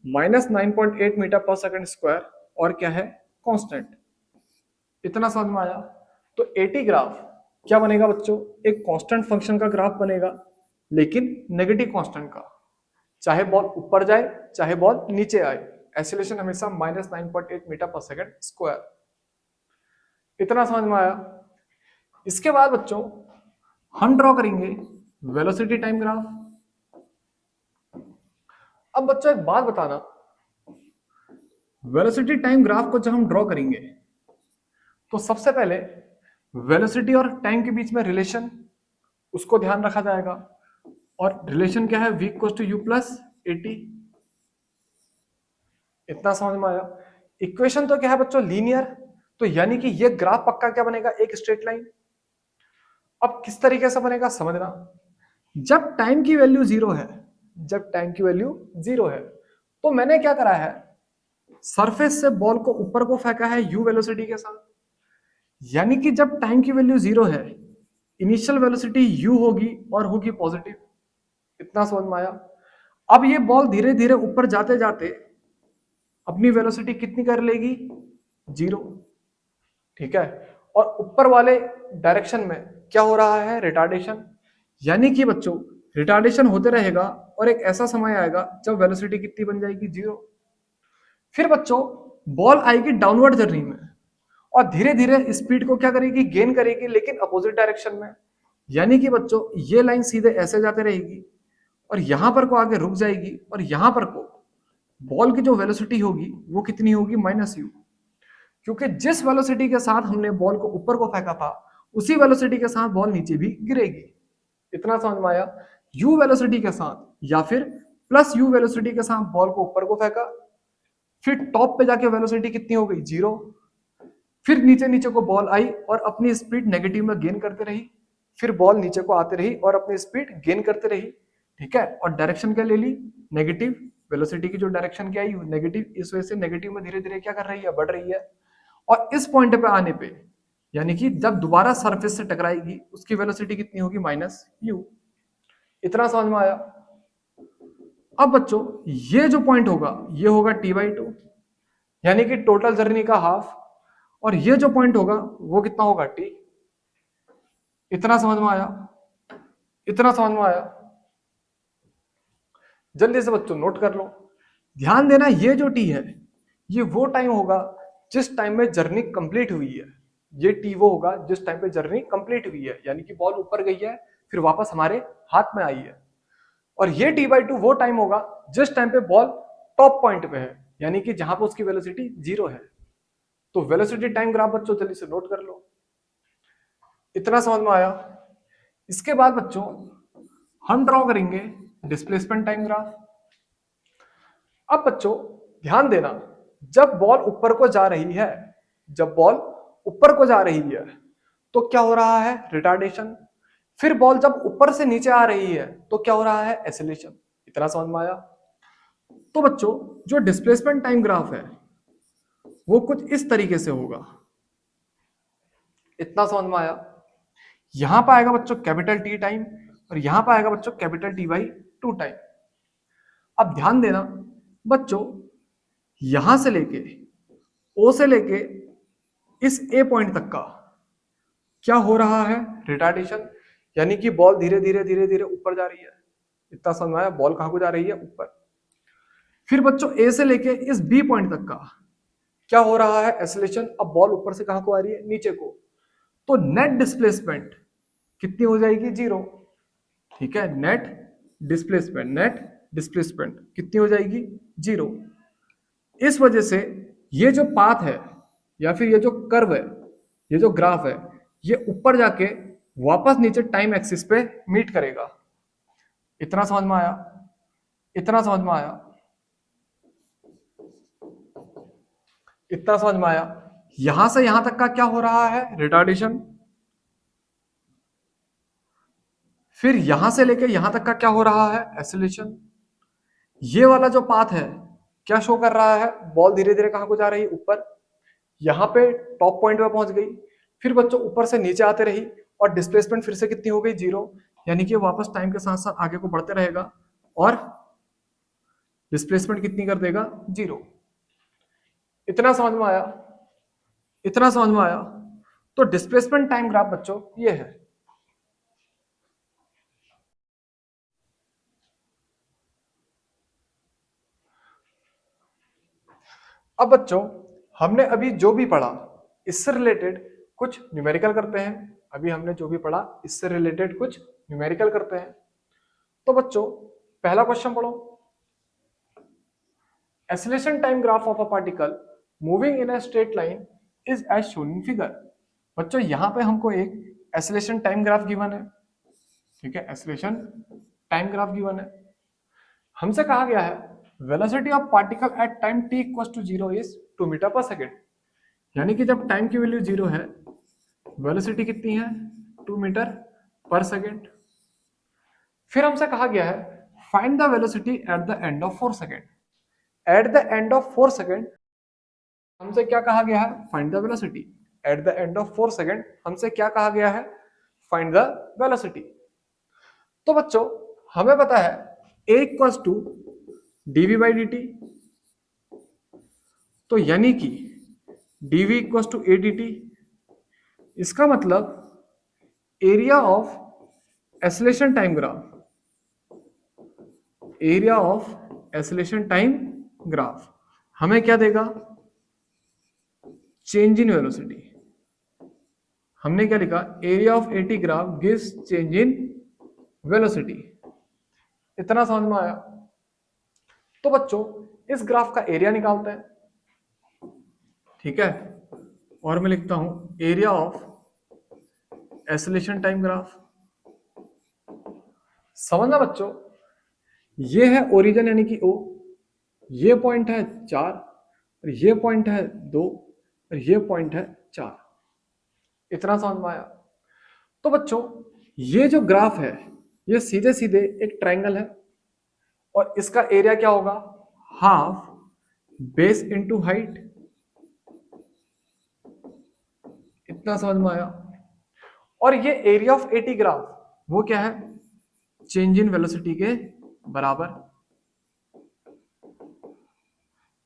-9.8 मीटर पर सेकंड स्क्वायर, और क्या है, कांस्टेंट। इतना समझ में आया? तो एटी ग्राफ क्या बनेगा बच्चों, एक कांस्टेंट फंक्शन का ग्राफ बनेगा, लेकिन नेगेटिव कांस्टेंट का। चाहे बॉल ऊपर जाए चाहे बॉल नीचे आए, एक्सेलरेशन हमेशा -9.8 मीटर पर सेकंड स्क्वायर। इतना समझ में आया। इसके बाद बच्चों हम ड्रॉ करेंगे वेलोसिटी टाइम ग्राफ। अब बच्चों एक बात बताना, वेलोसिटी टाइम ग्राफ को जब हम ड्रॉ करेंगे तो सबसे पहले वेलोसिटी और टाइम के बीच में रिलेशन, उसको ध्यान रखा जाएगा। और रिलेशन क्या है, v equals to u plus a t. इतना समझ में आया। इक्वेशन तो क्या है बच्चों, लीनियर, तो यानी कि ये ग्राफ पक्का क्या बनेगा, एक स्ट्रेट लाइन। अब किस तरीके से बनेगा समझना। जब टाइम की वैल्यू जीरो है, जब टाइम की वैल्यू जीरो है, तो मैंने क्या करा है, सरफेस से बॉल को ऊपर को फेंका है u वेलोसिटी के साथ। यानी कि जब टाइम की वैल्यू जीरो है, इनिशियल वेलोसिटी u होगी और होगी पॉजिटिव। इतना समझ में आया। अब ये बॉल धीरे धीरे ऊपर जाते जाते अपनी वेलोसिटी कितनी कर लेगी, जीरो। ठीक है। और ऊपर वाले डायरेक्शन में क्या हो रहा है, रिटार्डेशन। यानी कि बच्चों रिटार्डेशन होते रहेगा और एक ऐसा समय आएगा जब वेलोसिटी कितनी बन जाएगी, जीरो। फिर बच्चों बॉल आएगी डाउनवर्ड जर्नी में और धीरे धीरे स्पीड को क्या करेगी, गेन करेगी, लेकिन अपोजिट डायरेक्शन में। यानी कि बच्चों ये लाइन सीधे ऐसे जाते रहेगी और यहां पर को आगे रुक जाएगी और यहां पर को बॉल की जो वेलोसिटी होगी वो कितनी होगी, माइनस यू। क्योंकि जिस वेलोसिटी के साथ हमने बॉल को ऊपर को फेंका था उसी वेलोसिटी के साथ बॉल नीचे भी गिरेगी। इतना समझ में आया। यू वेलोसिटी के साथ या फिर प्लस यू वेलोसिटी के साथ बॉल को ऊपर को फेंका, फिर टॉप पे जाके वेलोसिटी कितनी हो गई, जीरो। फिर नीचे नीचे को बॉल आई और अपनी स्पीड नेगेटिव में गेन करते रही, फिर बॉल नीचे को आती रही और अपनी स्पीड गेन करते रही। ठीक है। और डायरेक्शन क्या ले ली, नेगेटिव। वेलोसिटी की जो डायरेक्शन क्या आई, नेगेटिव। इस वजह से नेगेटिव में धीरे धीरे क्या कर रही है, बढ़ रही है। और इस पॉइंट पे आने पे यानी कि जब दोबारा सरफेस से टकराएगी उसकी वेलोसिटी कितनी होगी, माइनस यू। इतना समझ में आया। अब बच्चों ये जो पॉइंट होगा ये होगा t/2, यानी कि टोटल जर्नी का हाफ। और ये जो पॉइंट होगा वो कितना होगा, t। इतना समझ में आया। इतना समझ में आया। जल्दी से बच्चों नोट कर लो। ध्यान देना, ये जो t है ये वो टाइम होगा जिस टाइम में जर्नी कंप्लीट हुई है। ये t वो होगा जिस टाइम पे जर्नी कंप्लीट हुई है, यानी कि बॉल ऊपर गई है फिर वापस हमारे हाथ में आई है। और ये t/2 वो टाइम होगा जिस टाइम पे बॉल टॉप पॉइंट पे है, यानी कि जहां पे उसकी वेलोसिटी जीरो है। तो वेलोसिटी टाइम ग्राफ बच्चों जल्दी से नोट कर लो। इतना समझ में आया। इसके बाद बच्चों हम ड्रॉ करेंगे डिस्प्लेसमेंट टाइम ग्राफ। अब बच्चों ध्यान देना, जब बॉल ऊपर को जा रही है, जब बॉल ऊपर को जा रही है तो क्या हो रहा है, रिटार्डेशन। फिर बॉल जब ऊपर से नीचे आ रही है तो क्या हो रहा है, एक्सेलरेशन। इतना समझ में आया। तो बच्चों जो डिस्प्लेसमेंट टाइम ग्राफ है वो कुछ इस तरीके से होगा। इतना समझ में आया। यहां पर आएगा बच्चों कैपिटल टी टाइम और यहां पर आएगा बच्चों कैपिटल t/2 टाइम। अब ध्यान देना बच्चों, यहां से लेके ओ से लेके इस ए पॉइंट तक का क्या हो रहा है, रिटार्डेशन। यानी कि बॉल धीरे धीरे धीरे धीरे ऊपर जा रही है। इतना समझ में आया। बॉल कहां को जा रही है, ऊपर। फिर बच्चों ए से लेके इस बी पॉइंट तक का क्या हो रहा है, एक्सेलरेशन। अब बॉल ऊपर से कहां को आ रही है, नीचे को। तो नेट डिस्प्लेसमेंट कितनी हो जाएगी, जीरो। ठीक है। नेट डिस्प्लेसमेंट कितनी हो जाएगी, जीरो। इस वजह से ये जो पाथ है या फिर ये जो कर्व है, ये जो ग्राफ है, ये ऊपर जाके वापस नीचे टाइम एक्सिस पे मीट करेगा। इतना समझ में आया। इतना समझ में आया। इतना समझ में आया। यहां से यहां तक का क्या हो रहा है, रिटार्डेशन। फिर यहां से लेके यहां तक का क्या हो रहा है, एक्सेलरेशन। ये वाला जो पाथ है क्या शो कर रहा है, बॉल धीरे धीरे कहां को जा रही है, ऊपर। यहां पे टॉप पॉइंट पे पहुंच गई। फिर बच्चों ऊपर से नीचे आते रही और डिस्प्लेसमेंट फिर से कितनी हो गई, जीरो। यानी कि वापस टाइम के साथ साथ आगे को बढ़ते रहेगा और डिस्प्लेसमेंट कितनी कर देगा, जीरो। इतना समझ में आया। इतना समझ में आया। तो डिस्प्लेसमेंट टाइम ग्राफ बच्चों ये है। अब बच्चों हमने अभी जो भी पढ़ा इससे रिलेटेड कुछ न्यूमेरिकल करते हैं, अभी हमने जो भी पढ़ा इससे रिलेटेड कुछ न्यूमेरिकल करते हैं। तो बच्चों पहला क्वेश्चन पढ़ो, acceleration time graph of a particle moving in a straight line is as shown in figure. बच्चों यहां पे हमको एक एक्सेलरेशन टाइम ग्राफ गिवन है, ठीक है, एक्सेलरेशन टाइम ग्राफ गिवन है। हमसे कहा गया है velocity of particle at time t equals to 0 is 2 metre per second, यानी कि जब टाइम की वैल्यू 0 है वेलोसिटी कितनी है 2 मीटर पर सेकेंड। फिर हमसे कहा गया है find the velocity at the end of 4 second. At the end of 4 second हमसे क्या कहा गया है, find the velocity. At the end of 4 second हमसे क्या कहा गया है, फाइंड द वेलोसिटी। तो बच्चों हमें पता है a equals to dv by dt, तो यानी कि dv equals to a dt, इसका मतलब area of acceleration time graph, area of acceleration time graph हमें क्या देगा, चेंज इन वेलोसिटी। हमने क्या लिखा, area of a t graph gives change in velocity. इतना समझ में आया। तो बच्चों इस ग्राफ का एरिया निकालते हैं, ठीक है, और मैं लिखता हूं area of acceleration time graph. समझना बच्चों, ये है ओरिजिन यानी कि O, ये पॉइंट है 4 और ये पॉइंट है 2 और ये पॉइंट है 4। इतना समझ में आया। तो बच्चों ये जो ग्राफ है ये सीधे सीधे एक ट्रायंगल है और इसका एरिया क्या होगा, हाफ बेस इनटू हाइट। इतना समझ में आया। और ये एरिया ऑफ एटी ग्राफ वो क्या है, चेंज इन वेलोसिटी के बराबर,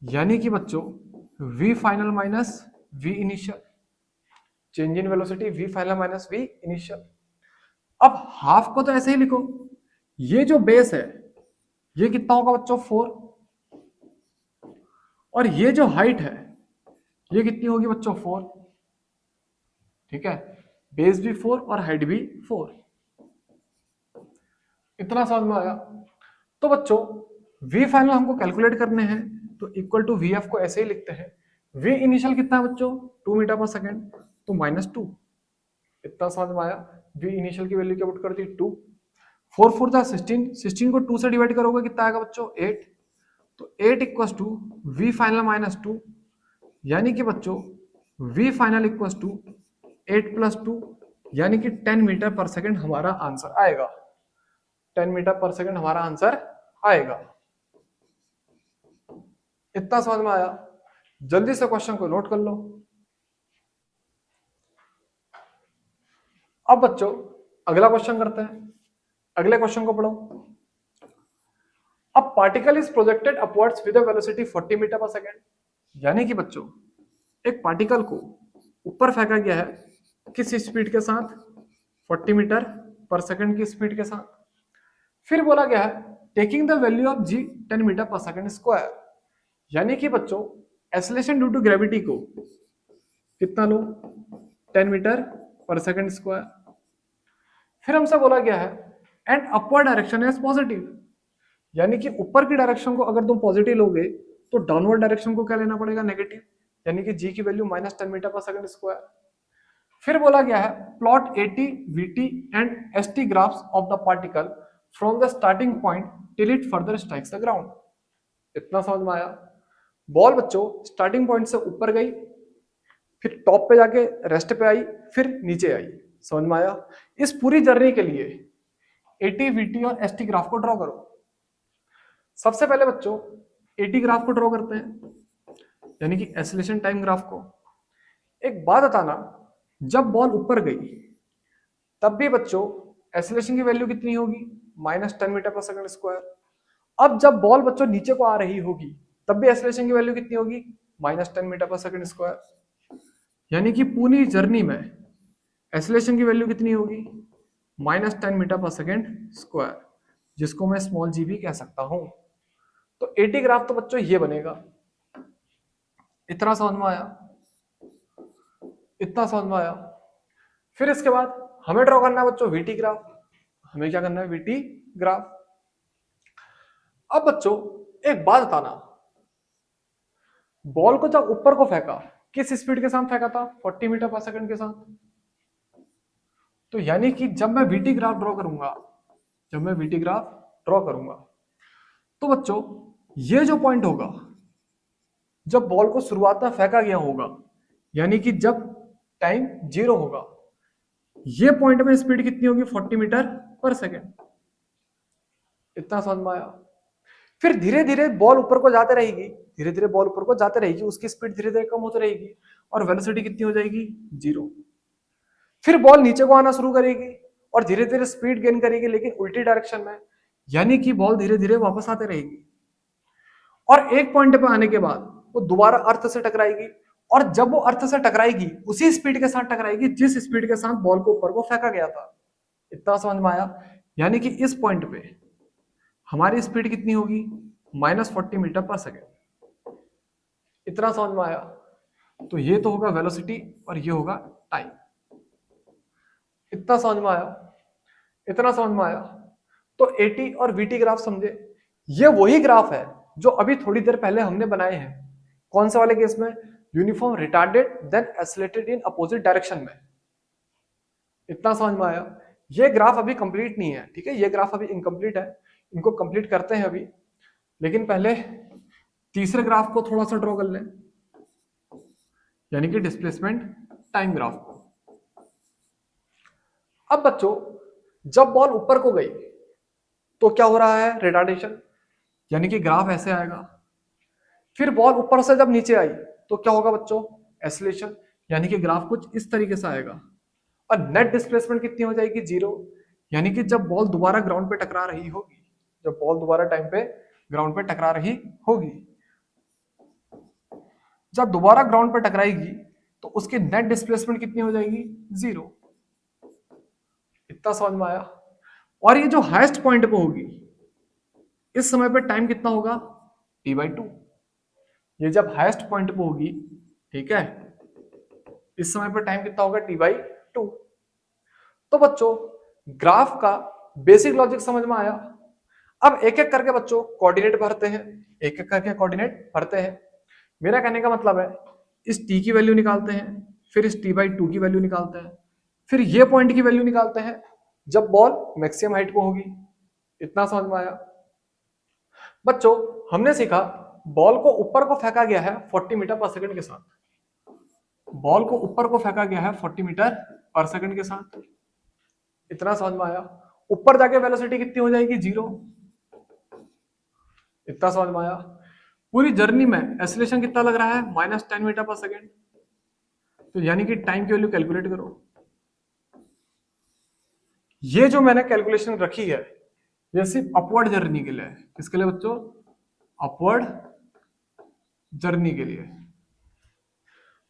यानी कि बच्चों v final minus v initial, change in velocity v final minus v initial. अब हाफ को तो ऐसे ही लिखो, ये जो बेस है ये कितना होगा बच्चों 4, और ये जो हाइट है ये कितनी होगी बच्चों 4, ठीक है, बेस भी 4 और हाइट भी 4। इतना समझ में आया। तो बच्चों v फाइनल हमको कैलकुलेट करने हैं तो इक्वल टू vf को ऐसे ही लिखते हैं। v इनिशियल कितना है बच्चों 2 मीटर पर सेकेंड, तो -2। इतना समझ में आया। v इनिशियल की वैल्यू क्या पुट कर दी 2, 4 4 था 16, 16 को 2 से डिवाइड करोगे कितना आएगा बच्चों 8, तो 8 इक्वल्स टू v फाइनल -2, यानी कि बच्चों v फाइनल इक्वल्स टू 8 + 2 यानी कि 10 मीटर पर सेकेंड हमारा आंसर आएगा। 10 मीटर पर सेकेंड हमारा आंसर आएगा। इतना समझ में आया। जल्दी से क्वेश्चन को नोट कर लो। अब बच्चों अगला क्वेश्चन करते हैं। अगले क्वेश्चन को पढ़ो। अब particle is projected upwards with a velocity 40 metre per second, यानी कि बच्चों एक पार्टिकल को ऊपर फेंका गया है किस स्पीड के साथ, 40 मीटर पर सेकेंड की स्पीड के साथ। फिर बोला गया है taking the value of g 10 metre per second square, यानी कि बच्चों एक्सेलरेशन ड्यू टू ग्रेविटी को कितना लो 10 मीटर पर सेकेंड स्क्वायर। फिर हमसे बोला गया है and upward direction is positive, यानी कि ऊपर की डायरेक्शन को अगर तुम पॉजिटिव लोगे तो डाउनवर्ड डायरेक्शन को क्या लेना पड़ेगा नेगेटिव, यानी कि g की value -10 metre per second square. फिर बोला गया है plot AT, VT and ST graphs of the particle from the starting point till it further strikes the ground. इतना समझ में आया। बॉल बच्चों स्टार्टिंग पॉइंट से ऊपर गई, फिर टॉप पे जाके रेस्ट पे आई, फिर नीचे आई। समझ में आया। इस पूरी जर्नी के लिए AT, VT और ST ग्राफ को ड्रॉ करो। सबसे पहले बच्चों AT ग्राफ को ड्रॉ करते हैं, यानी कि एक्सेलरेशन टाइम ग्राफ को। एक बात बताना, जब बॉल ऊपर गई तब भी बच्चों एक्सेलरेशन की वैल्यू कितनी होगी -10 मीटर पर सेकेंड स्क्वायर। अब जब बॉल बच्चों नीचे को आ रही होगी तब भी एक्सेलरेशन की वैल्यू कितनी होगी -10 मीटर पर सेकेंड स्क्वायर, यानी कि पूरी जर्नी में एक्सेलरेशन की वैल्यू कितनी होगी -10 मीटर पर सेकेंड स्क्वायर, जिसको मैं स्मॉल जी भी कह सकता हूं। तो AT ग्राफ तो बच्चों ये बनेगा। इतना समझ में आया। इतना समझ में आया। फिर इसके बाद हमें ड्रॉ करना है बच्चों वीटी ग्राफ। हमें क्या करना है, वीटी ग्राफ। अब बच्चों एक बात बताना, बॉल को जब ऊपर को फेंका किस स्पीड के साथ फेंका था, 40 मीटर पर सेकंड के साथ। तो यानी कि जब मैं वीटी ग्राफ ड्रॉ करूंगा, जब मैं वीटी ग्राफ ड्रॉ करूंगा तो बच्चों ये जो पॉइंट होगा जब बॉल को शुरुआत में फेंका गया होगा, यानी कि जब टाइम 0 होगा, ये पॉइंट में स्पीड कितनी होगी, 40 मीटर पर सेकेंड। इतना समझ में आया। फिर धीरे धीरे बॉल ऊपर को जाते रहेगी, धीरे धीरे बॉल ऊपर को जाते रहेगी, उसकी स्पीड धीरे धीरे कम होती रहेगी और वेलोसिटी कितनी हो जाएगी, 0। फिर बॉल नीचे को आना शुरू करेगी और धीरे धीरे स्पीड गेन करेगी, लेकिन उल्टी डायरेक्शन में, यानी कि बॉल धीरे धीरे वापस आते रहेगी और एक पॉइंट पे आने के बाद वो दोबारा अर्थ से टकराएगी और जब वो अर्थ से टकराएगी उसी स्पीड के साथ टकराएगी जिस स्पीड के साथ बॉल को ऊपर को फेंका गया था। इतना समझ में आया। यानी कि इस पॉइंट पे हमारी स्पीड कितनी होगी, -40 मीटर पर सेकेंड। इतना समझ में आया। तो ये तो होगा वेलोसिटी और ये होगा टाइम। इतना समझ में आया, इतना समझ में आया। तो एटी और वीटी ग्राफ समझे, ये वही ग्राफ है जो अभी थोड़ी देर पहले हमने बनाए हैं। कौन से वाले केस में, uniform retarded then accelerated in opposite direction में। इतना समझ में आया। ये ग्राफ अभी कंप्लीट नहीं है, ठीक है, ये ग्राफ अभी इनकम्प्लीट है, इनको कंप्लीट करते हैं अभी। लेकिन पहले तीसरे ग्राफ को थोड़ा सा ड्रॉ कर लें, यानी कि डिस्प्लेसमेंट टाइम ग्राफ को। अब बच्चों जब बॉल ऊपर को गई तो क्या हो रहा है, रिटार्डेशन, यानी कि ग्राफ ऐसे आएगा। फिर बॉल ऊपर से जब नीचे आई तो क्या होगा बच्चों, एसिलेशन, यानी कि ग्राफ कुछ इस तरीके से आएगा और नेट डिस्प्लेसमेंट कितनी हो जाएगी, 0। यानी कि जब बॉल दोबारा ग्राउंड पे टकरा रही होगी, जब बॉल दोबारा टाइम पे ग्राउंड पे टकरा रही होगी, जब दोबारा ग्राउंड पे टकराएगी तो उसकी नेट डिस्प्लेसमेंट कितनी हो जाएगी, 0। इतना समझ में आया। और ये जो हाईएस्ट पॉइंट पे होगी इस समय पे टाइम कितना होगा, t/2। ये जब हाईएस्ट पॉइंट पे होगी, ठीक है, इस समय पे टाइम कितना होगा, t/2। तो बच्चों ग्राफ का बेसिक लॉजिक समझ में आया। अब एक एक करके बच्चों कोऑर्डिनेट भरते हैं, एक एक करके कोऑर्डिनेट भरते हैं। मेरा कहने का मतलब है इस t की वैल्यू निकालते हैं, फिर इस t/2 की वैल्यू निकालते हैं, फिर ये पॉइंट की वैल्यू निकालते हैं जब बॉल मैक्सिमम हाइट पे होगी। इतना समझ में आया। बच्चों हमने सीखा बॉल को ऊपर को फेंका गया है 40 मीटर पर सेकंड के साथ, बॉल को ऊपर को फेंका गया है 40 मीटर पर सेकंड के साथ। इतना समझ में आया। ऊपर जाके वेलोसिटी कितनी हो जाएगी, 0। इतना समझ में आया। पूरी जर्नी में एक्सीलरेशन कितना लग रहा है, -10 मीटर पर सेकंड। तो यानी कि टाइम की वैल्यू कैलकुलेट करो। ये जो मैंने कैलकुलेशन रखी है ये सिर्फ अपवर्ड जर्नी के लिए है। किसके लिए बच्चों, अपवर्ड जर्नी के लिए।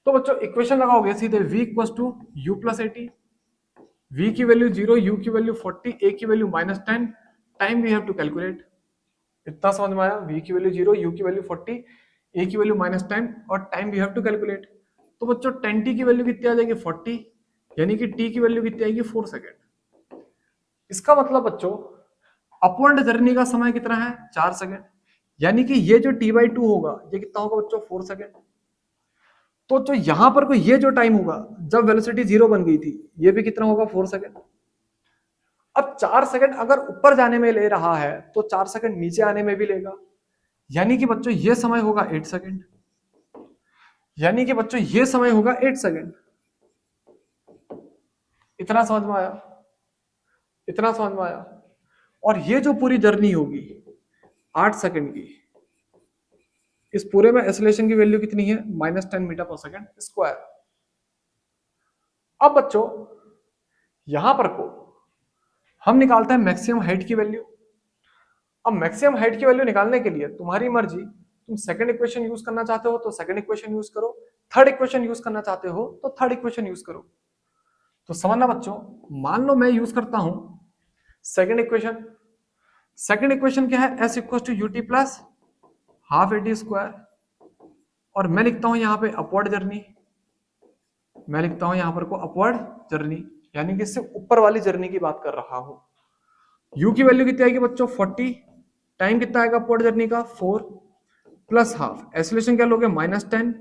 तो बच्चों इक्वेशन लगाओगे सीधे v = u+80, v की वैल्यू 0, u की वैल्यू 40, a की value -10, time we have to calculate. इतना समझ में आया। v की वैल्यू 0, u की वैल्यू 40, a की वैल्यू -10 और time we have to calculate. तो बच्चों 10t की वैल्यू कितनी आ जाएगी, 40, यानी कि t की वैल्यू कितनी आएगी, 4 सेकेंड। इसका मतलब बच्चों अपवर्ड जर्नी का समय कितना है, 4 सेकेंड। यानी कि ये जो t/2 होगा ये कितना होगा बच्चों, 4 सेकेंड। तो जो यहां पर कोई ये जो टाइम होगा जब वेलोसिटी 0 बन गई थी, ये भी कितना होगा, 4 सेकेंड। अब 4 सेकेंड अगर ऊपर जाने में ले रहा है तो 4 सेकेंड नीचे आने में भी लेगा, यानी कि बच्चों ये समय होगा 8 सेकेंड। यानी कि बच्चों ये समय होगा 8 सेकेंड। इतना समझ में आया, इतना समझ में आया। और ये जो पूरी जर्नी होगी 8 सेकेंड की, इस पूरे में एक्सीलरेशन की वैल्यू कितनी है, -10 मीटर पर सेकेंड स्क्वायर। अब बच्चों यहां पर को हम निकालते हैं मैक्सिमम हाइट की वैल्यू। अब मैक्सिमम हाइट की वैल्यू निकालने के लिए तुम्हारी मर्जी, तुम सेकंड इक्वेशन यूज करना चाहते हो तो सेकंड इक्वेशन यूज करो, थर्ड इक्वेशन यूज करना चाहते हो तो थर्ड इक्वेशन यूज करो। तो समझना बच्चों, मान लो मैं यूज करता हूं सेकंड इक्वेशन। सेकंड इक्वेशन क्या है, s = ut + ½ at² और मैं लिखता हूं यहां पे अपवर्ड जर्नी। मैं लिखता हूं यहां पर को अपवर्ड जर्नी, यानी कि इससे ऊपर वाली जर्नी की बात कर रहा हूं। u की वैल्यू कितनी आएगी बच्चों 40, टाइम कितना आएगा अपवर्ड जर्नी का 4 प्लस हाफ, एसिलेशन क्या लोगे -10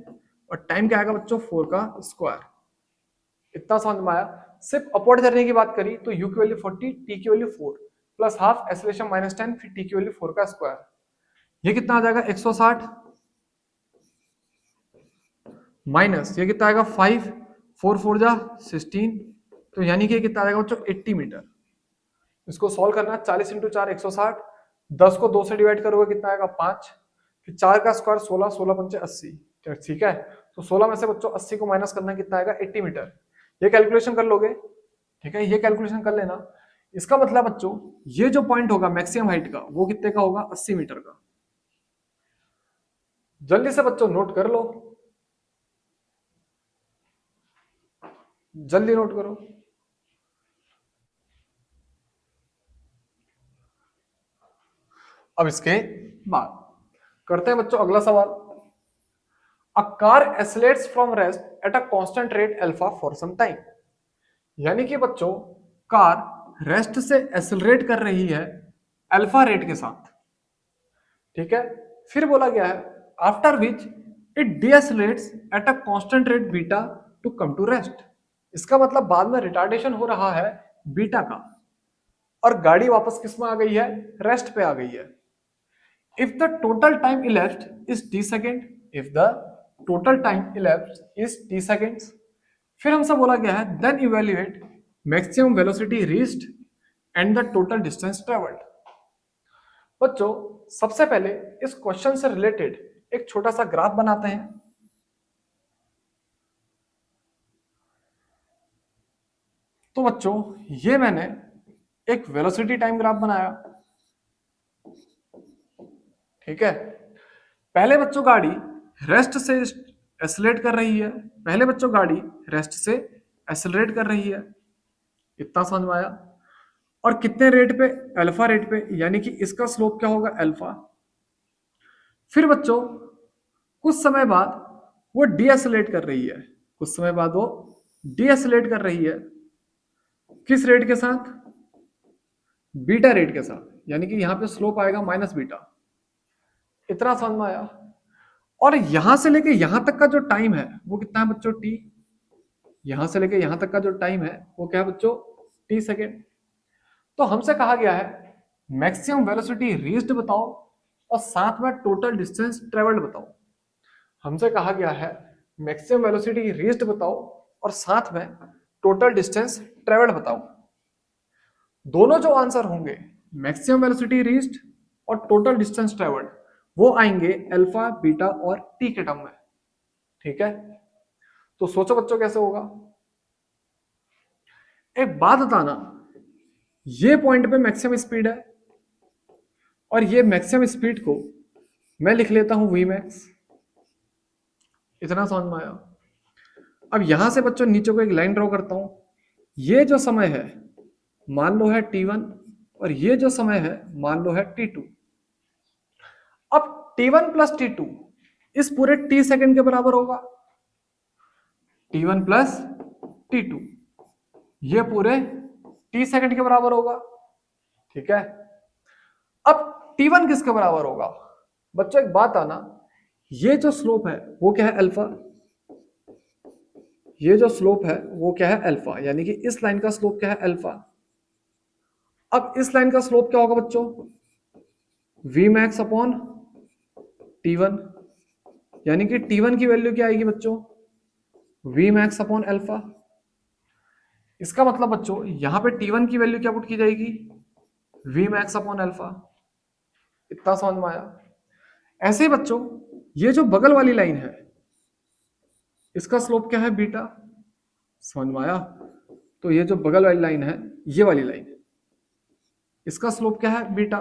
और टाइम क्या आएगा बच्चों 4 का स्क्वायर। इतना समझ में आया। सिर्फ अपवर्ड जर्नी की बात करी तो u की वैल्यू 40, t की वैल्यू 4 प्लस हाफ, एसिलेशन -10, फिर t की वैल्यू 4 का स्क्वायर। ये कितना आ जाएगा 160 माइनस ये कितना आएगा 5, 4 4 जा 16, तो यानी कि ये कितना आएगा बच्चों 80 मीटर। इसको सॉल्व करना है, 40 इंटू 4 160, 10 को 2 से डिवाइड करोगे कितना आएगा 5, फिर 4 का स्क्वायर 16, 16 पंचे 80, ठीक है। तो 16 में से बच्चों 80 को माइनस करना कितना आएगा 80 मीटर। ये कैलकुलेशन कर लोगे, ठीक है, ये कैलकुलेशन कर लेना। इसका मतलब बच्चों ये जो पॉइंट होगा मैक्सिमम हाइट का वो कितने का होगा 80 मीटर का। जल्दी से बच्चों नोट कर लो, जल्दी नोट करो। अब इसके बाद करते हैं बच्चों अगला सवाल। A car accelerates from rest at a constant rate alpha for some time, यानी कि बच्चों कार रेस्ट से एक्सेलरेट कर रही है अल्फा रेट के साथ, ठीक है। फिर बोला गया है after which it decelerates at a constant rate beta to come to rest. इसका मतलब बाद में रिटार्डेशन हो रहा है बीटा का और गाड़ी वापस किस में आ गई है रेस्ट पे आ गई है। If the total time elapsed is t second, if the total time elapsed is t seconds, फिर हमसे बोला गया है then evaluate maximum velocity reached and the total distance travelled. बच्चों सबसे पहले इस क्वेश्चन से रिलेटेड एक छोटा सा ग्राफ बनाते हैं। तो बच्चों ये मैंने एक वेलोसिटी टाइम ग्राफ बनाया, ठीक है। पहले बच्चों गाड़ी रेस्ट से एक्सेलरेट कर रही है, पहले बच्चों गाड़ी रेस्ट से एक्सेलरेट कर रही है, इतना समझ में आया। और कितने रेट पे अल्फा रेट पे, यानी कि इसका स्लोप क्या होगा अल्फा। फिर बच्चों कुछ समय बाद वो डीएक्सेलरेट कर रही है, कुछ समय बाद वो डीएक्सेलरेट कर रही है, किस रेट के साथ बीटा रेट के साथ, यानी कि यहां पे स्लोप आएगा माइनस बीटा। इतना समझ में आया। और यहां से लेके यहां तक का जो टाइम है वो कितना है बच्चों टी, यहां से लेके यहां तक का जो टाइम है वो क्या है बच्चों टी सेकेंड। तो हमसे कहा गया है मैक्सिमम वेलोसिटी रीच्ड बताओ और साथ में टोटल डिस्टेंस ट्रेवल्ड बताओ। हमसे कहा गया है मैक्सिमम वेलोसिटी रीच्ड बताओ और साथ में टोटल डिस्टेंस ट्रेवल्ड बताओ। दोनों जो आंसर होंगे मैक्सिमम वेलोसिटी रीच्ड और टोटल डिस्टेंस ट्रेवल्ड वो आएंगे अल्फा बीटा और टी के टर्म में, ठीक है। तो सोचो बच्चों कैसे होगा। एक बात बताना, ये पॉइंट पे मैक्सिमम स्पीड है और ये मैक्सिमम स्पीड को मैं लिख लेता हूं वी मैक्स, इतना समझ में आया। अब यहां से बच्चों नीचे को एक लाइन ड्रॉ करता हूं। ये जो समय है मान लो है t1 और ये जो समय है मान लो है t2। अब t1 प्लस t2 इस पूरे t सेकंड के बराबर होगा, t1 प्लस t2 ये पूरे t सेकंड के बराबर होगा, ठीक है। अब t1 किसके बराबर होगा बच्चों, एक बात आना, ये जो स्लोप है वो क्या है अल्फा, ये जो स्लोप है वो क्या है अल्फा, यानी कि इस लाइन का स्लोप क्या है अल्फा। अब इस लाइन का स्लोप क्या होगा बच्चों v मैक्स अपॉन t1, यानी कि t1 की वैल्यू क्या आएगी बच्चों v मैक्स अपॉन अल्फा। इसका मतलब बच्चों यहां पे t1 की वैल्यू क्या पुट की जाएगी v मैक्स अपॉन अल्फा, इतना समझ में आया। ऐसे ही बच्चों ये जो बगल वाली लाइन है इसका स्लोप क्या है बीटा, समझ में आया। तो ये जो बगल वाली लाइन है ये वाली लाइन, इसका स्लोप क्या है बीटा,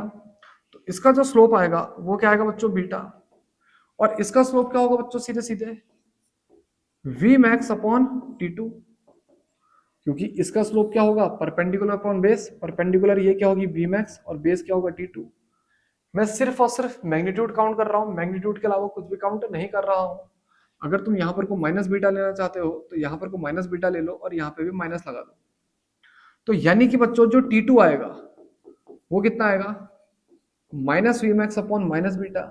तो इसका जो स्लोप आएगा वो क्या आएगा बच्चों बीटा। और इसका स्लोप क्या होगा बच्चों सीधे सीधे v मैक्स अपॉन t2, क्योंकि इसका स्लोप क्या होगा परपेंडिकुलर अपॉन बेस, परपेंडिकुलर ये क्या होगी v मैक्स और बेस क्या होगा t2। मैं सिर्फ और सिर्फ मैग्नीट्यूड काउंट कर रहा हूं, मैग्नीट्यूड के अलावा कुछ भी काउंट नहीं कर रहा हूं। अगर तुम यहाँ पर को माइनस बीटा लेना चाहते हो तो यहाँ पर को माइनस बीटा ले लो और यहाँ पे भी माइनस लगा दो। तो यानी कि बच्चों जो T2 आएगा वो कितना आएगा, minus v max upon minus beta.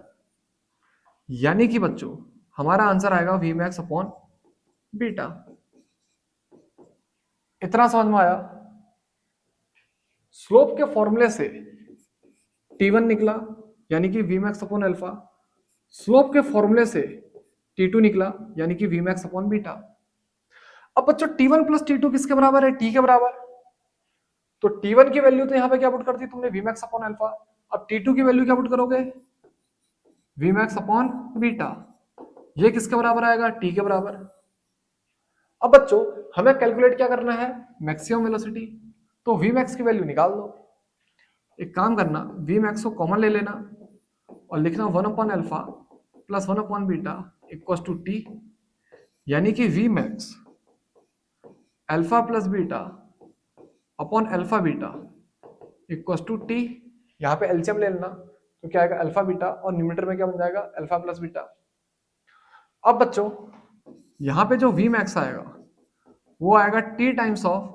यानी कि बच्चों हमारा आंसर आएगा वी मैक्स अपॉन बीटा। इतना समझ में आया। स्लोप के फॉर्मूले से T1 निकला यानी कि v max upon alpha, slope के फॉर्मूले से T2 निकला यानी कि वी मैक्स अपॉन बीटा। अब बच्चों T1 प्लस T2 किसके बराबर है, T के बराबर। तो T1 की वैल्यू तो यहां पे क्या पुट कर दी तुमने, वी मैक्स अपॉन अल्फा। अब T2 की वैल्यू क्या पुट करोगे, वी मैक्स अपॉन बीटा। ये किसके बराबर आएगा, T के बराबर। अब बच्चों हमें कैलकुलेट क्या करना है, मैक्सिमम वेलोसिटी। तो वी मैक्स की वैल्यू निकाल दो। एक काम करना, वी मैक्स को कॉमन ले लेना और लिखना 1 upon alpha plus 1 upon beta equal to t. यानी कि v max alpha plus beta upon alpha beta equal to t. यहाँ पे एलसीएम ले लेना तो क्या आएगा, अल्फा बीटा, और न्यूमरेटर में क्या बन जाएगा, अल्फा प्लस बीटा। अब बच्चों यहाँ पे जो वी मैक्स आएगा वो आएगा t times of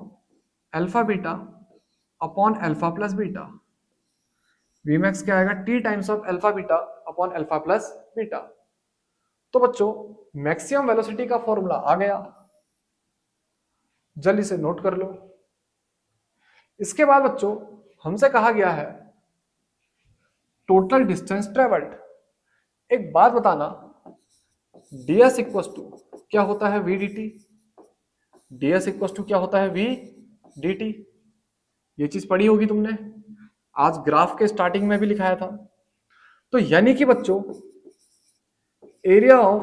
alpha beta upon alpha plus beta. V max क्या आएगा, t times of alpha beta upon alpha plus beta. तो बच्चों मैक्सिमम वेलोसिटी का फॉर्मूला आ गया, जल्दी से नोट कर लो। इसके बाद बच्चों हमसे कहा गया है टोटल डिस्टेंस ट्रेवल्ड। एक बात बताना, ds इक्वल टू क्या होता है, v dt। ds equal to क्या होता है, v dt। ये चीज पढ़ी होगी तुमने, आज ग्राफ के स्टार्टिंग में भी लिखाया था। तो यानी कि बच्चों area of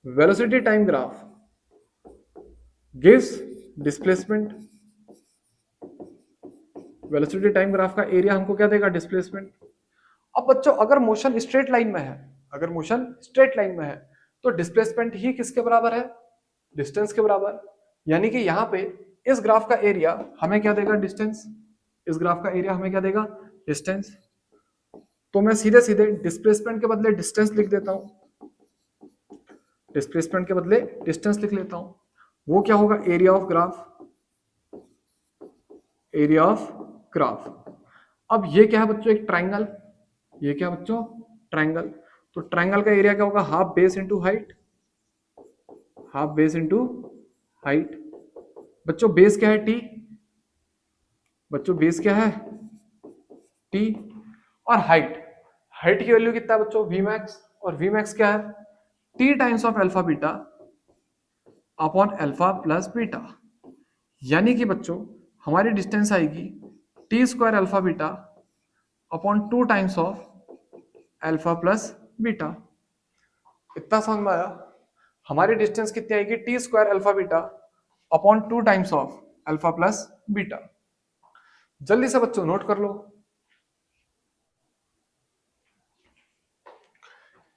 velocity time graph gives displacement. Velocity time graph का एरिया हमको क्या देगा, डिस्प्लेसमेंट। अब बच्चों अगर मोशन स्ट्रेट लाइन में है, अगर मोशन स्ट्रेट लाइन में है तो डिस्प्लेसमेंट ही किसके बराबर है, डिस्टेंस के बराबर। यानी कि यहाँ पे इस ग्राफ का एरिया हमें क्या देगा, डिस्टेंस। इस ग्राफ का एरिया हमें क्या देगा, डिस्टेंस। तो मैं सीधे सीधे डिस्प्लेसमेंट के बदले डिस्टेंस लिख देता हूं, डिस्प्लेसमेंट के बदले डिस्टेंस लिख लेता हूं। वो क्या होगा, area of graph, area of graph. अब ये क्या है बच्चों, एक ट्राइंगल। ये क्या बच्चों, ट्राइंगल। तो ट्राइंगल का एरिया क्या होगा, half base into height, half base into height. बच्चों बेस क्या है, टी। बच्चों बेस क्या है, टी। और हाइट, हाइट की वैल्यू कितना है बच्चों, वी मैक्स। और वी मैक्स क्या है, T times of alpha beta upon alpha plus beta. यानी कि बच्चों हमारी डिस्टेंस आएगी T square alpha beta upon 2 times of alpha plus beta. इतना समझ में आया। हमारी डिस्टेंस कितनी आएगी, T square alpha beta upon 2 times of alpha plus beta. जल्दी से बच्चों नोट कर लो।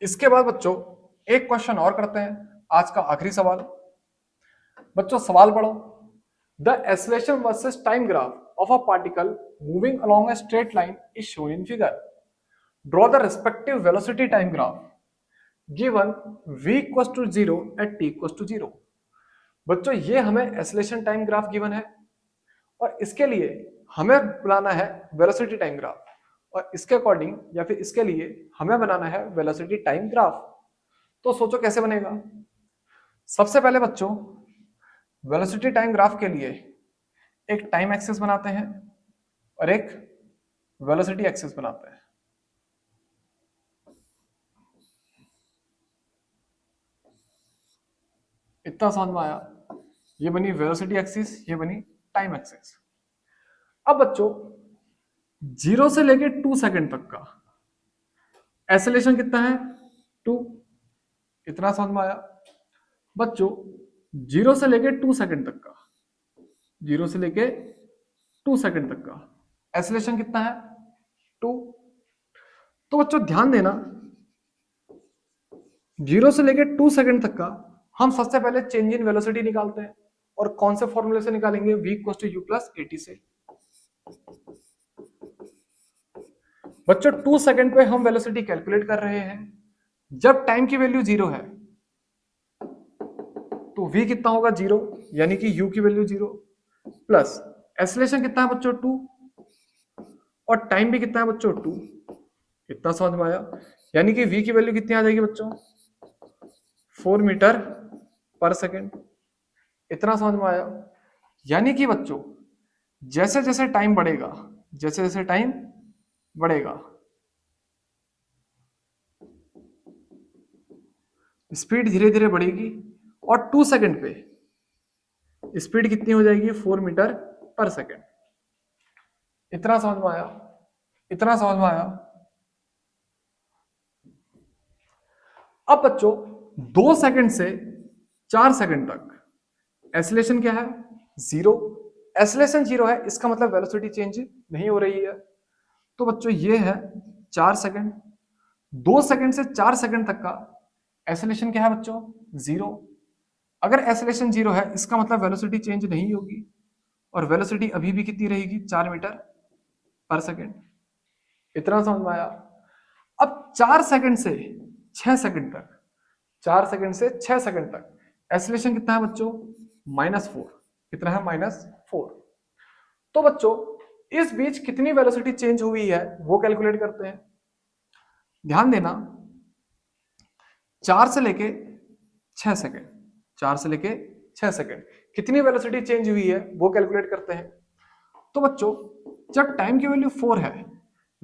इसके बाद बच्चों एक क्वेश्चन और करते हैं, आज का आखिरी सवाल। बच्चों सवाल पढ़ो। The acceleration versus time graph of a particle moving along a straight line is shown in figure. Draw the respective velocity time graph given v equals to 0 at t equals to 0। बच्चों ये हमें acceleration time graph given है और इसके लिए हमें बनाना है velocity time graph, और इसके अकॉर्डिंग या फिर इसके लिए हमें बनाना है वेलोसिटी टाइम ग्राफ। तो सोचो कैसे बनेगा। सबसे पहले बच्चों वेलोसिटी टाइम ग्राफ के लिए एक टाइम एक्सिस बनाते हैं और एक वेलोसिटी एक्सिस बनाते हैं। इतना समझ में आया। ये बनी वेलोसिटी एक्सिस, ये बनी टाइम एक्सिस। अब बच्चों 0 से लेके 2 सेकंड तक का एक्सेलरेशन कितना है, 2। इतना समझ में आया। बच्चों 0 से लेके 2 सेकंड तक का, 0 से लेके 2 सेकंड तक का एक्सेलरेशन कितना है, 2। तो बच्चों ध्यान देना, 0 से लेके 2 सेकंड तक का हम सबसे पहले चेंज इन वेलोसिटी निकालते हैं। और कौन से फॉर्मूले से निकालेंगे, v equals to u plus at से। बच्चों 2 सेकंड पे हम वेलोसिटी कैलकुलेट कर रहे हैं। जब टाइम की वैल्यू 0 है तो v कितना होगा 0, यानी कि u की वैल्यू 0, प्लस एक्सेलरेशन कितना है बच्चों 2, और टाइम भी कितना है बच्चों 2। इतना समझ में आया? यानी कि v की वैल्यू कितनी आ जाएगी बच्चों 4 मीटर पर सेकेंड। इतना समझ में आया? यानी कि बच्चों जैसे जैसे टाइम बढ़ेगा, जैसे जैसे टाइम बढ़ेगा, स्पीड धीरे धीरे बढ़ेगी, और 2 सेकंड पे स्पीड कितनी हो जाएगी 4 मीटर पर सेकंड। इतना समझ में आया? इतना समझ में आया? अब बच्चों 2 सेकंड से 4 सेकंड तक एक्सेलरेशन क्या है 0। एक्सेलरेशन 0 है, इसका मतलब वेलोसिटी चेंज नहीं हो रही है। तो बच्चों ये है 4 सेकंड। 2 सेकंड से 4 सेकंड तक का एक्सेलरेशन क्या है बच्चों 0। अगर एक्सेलरेशन 0 है, इसका मतलब वेलोसिटी चेंज नहीं होगी, और वेलोसिटी अभी भी कितनी रहेगी 4 मीटर पर सेकंड। इतना समझ में आया? अब 4 सेकंड से 6 सेकंड तक, 4 सेकंड से 6 सेकंड तक एक्सेलरेशन कितना है बच्चों -4। कितना है -4। तो बच्चों इस बीच कितनी वेलोसिटी चेंज हुई है वो कैलकुलेट करते हैं। ध्यान देना, 4 से लेके 6 सेकंड, 4 से लेके 6 सेकंड कितनी वेलोसिटी चेंज हुई है वो कैलकुलेट करते हैं। तो बच्चों जब टाइम की वैल्यू 4 है,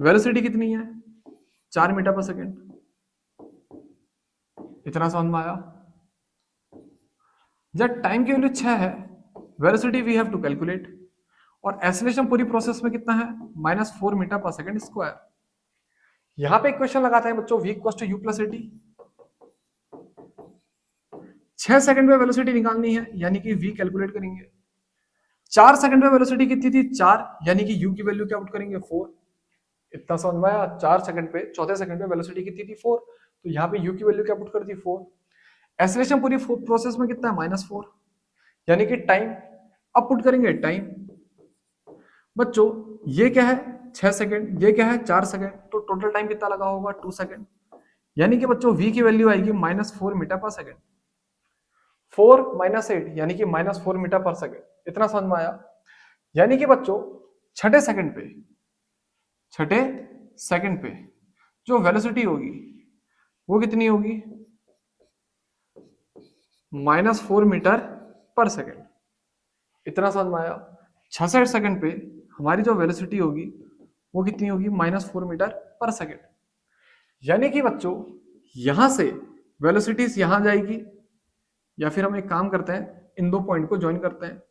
वेलोसिटी कितनी है 4 मीटर पर सेकंड। इतना समझ में आया? जब टाइम की वैल्यू 6 है, velocity we have to calculate, और एक्सेलरेशन पूरी प्रोसेस में कितना है -4 मीटर पर सेकंड स्क्वायर। यहां पे इक्वेशन लगाते हैं बच्चों v equals to u plus a t. 6 second में वेलोसिटी निकालनी है, यानी कि v कैलकुलेट करेंगे। 4 सेकंड में वेलोसिटी कितनी थी 4, यानी कि u की वैल्यू क्या पुट करेंगे 4। इतना समझ में आया? 4 सेकंड पे, चौथे सेकंड में वेलोसिटी कितनी थी 4, तो यहाँ पे u की वैल्यू क्या पुट कर दी 4। एक्सेलरेशन पूरी प्रोसेस में कितना है -4, यानी कि टाइम। अब पुट करेंगे टाइम। बच्चों ये क्या है 6 सेकंड, ये क्या है 4 सेकंड, तो टोटल टाइम कितना लगा होगा 2 सेकंड। यानी कि बच्चों v की वैल्यू आएगी -4 मीटर पर सेकंड। 4 - 8 यानी कि -4 मीटर पर सेकंड। इतना समझ में आया? यानी कि बच्चों छठे सेकंड पे जो वेलोसिटी होगी वो कितनी होगी -4 मीटर पर सेकंड। इतना समझ में आया? 66 सेकंड पे हमारी जो वेलोसिटी होगी वो कितनी होगी -4 मीटर पर सेकंड। यानी कि बच्चों यहां से वेलोसिटीज यहां जाएगी, या फिर हम एक काम करते हैं इन दो पॉइंट को ज्वाइन करते हैं।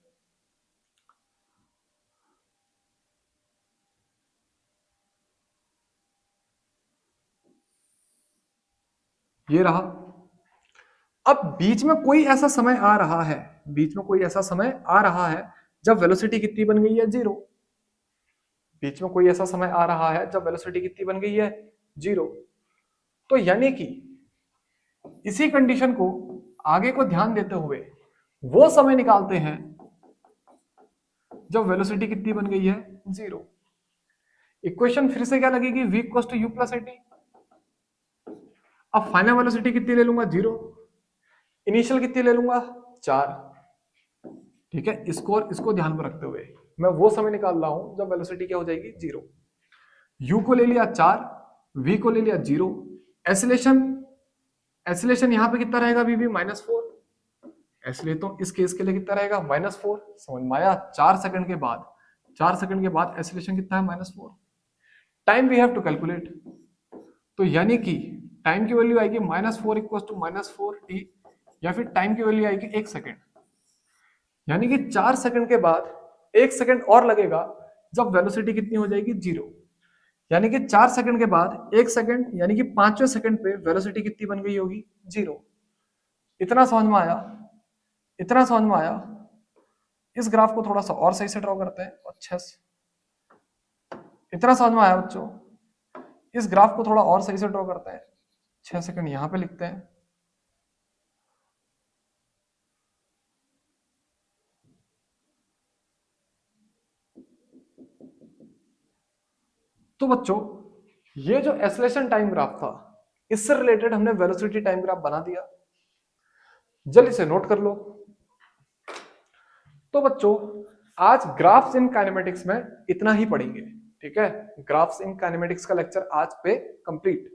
ये रहा। अब बीच में कोई ऐसा समय आ रहा है, बीच में कोई ऐसा समय आ रहा है जब वेलोसिटी कितनी बन गई है 0। बीच में कोई ऐसा समय आ रहा है जब वेलोसिटी कितनी बन गई है 0। तो यानी कि इसी कंडीशन को आगे को ध्यान देते हुए वो समय निकालते हैं जब वेलोसिटी कितनी बन गई है 0। इक्वेशन फिर से क्या लगेगी v equals to u plus a t. अब फाइनल वेलोसिटी कितनी ले लूंगा 0, इनिशियल कितनी ले लूंगा 4। ठीक है, इसको ध्यान में रखते हुए मैं वो समय निकाल रहा हूं जब वेलोसिटी क्या हो जाएगी 0। u को ले लिया 4, v को ले लिया 0। एक्सेलरेशन यहां पे कितना रहेगा अभी भी -4। इसलिए तो इस केस के लिए कितना रहेगा -4। समझ में आया? 4 सेकंड के बाद, 4 सेकंड के बाद एक्सेलरेशन कितना है -4। Time we have to calculate, तो यानी कि टाइम की वैल्यू आएगी -4 इक्वल्स टू -4 t, या फिर टाइम की वैल्यू आएगी 1 सेकंड। यानी कि 4 सेकंड के बाद 1 सेकंड और लगेगा जब वेलोसिटी कितनी हो जाएगी 0। यानी कि 4 सेकंड के बाद 1 सेकंड, यानी कि 5वें सेकंड पे वेलोसिटी कितनी बन गई होगी 0। इतना समझ में आया? इतना समझ में आया? इस ग्राफ को थोड़ा सा और सही से ड्रॉ करते हैं अच्छे से। इतना समझ में आया बच्चों? इस ग्राफ को थोड़ा और सही से ड्रॉ करते हैं। 6 सेकंड यहां पे लिखते हैं। तो बच्चों ये जो एक्सेलरेशन टाइम ग्राफ था, इससे रिलेटेड हमने वेलोसिटी टाइम ग्राफ बना दिया। जल्दी से नोट कर लो तो बच्चों आज ग्राफ्स इन काइनेमेटिक्स में इतना ही पढ़ेंगे, ठीक है। ग्राफ्स इन काइनेमेटिक्स का लेक्चर आज पे कंप्लीट।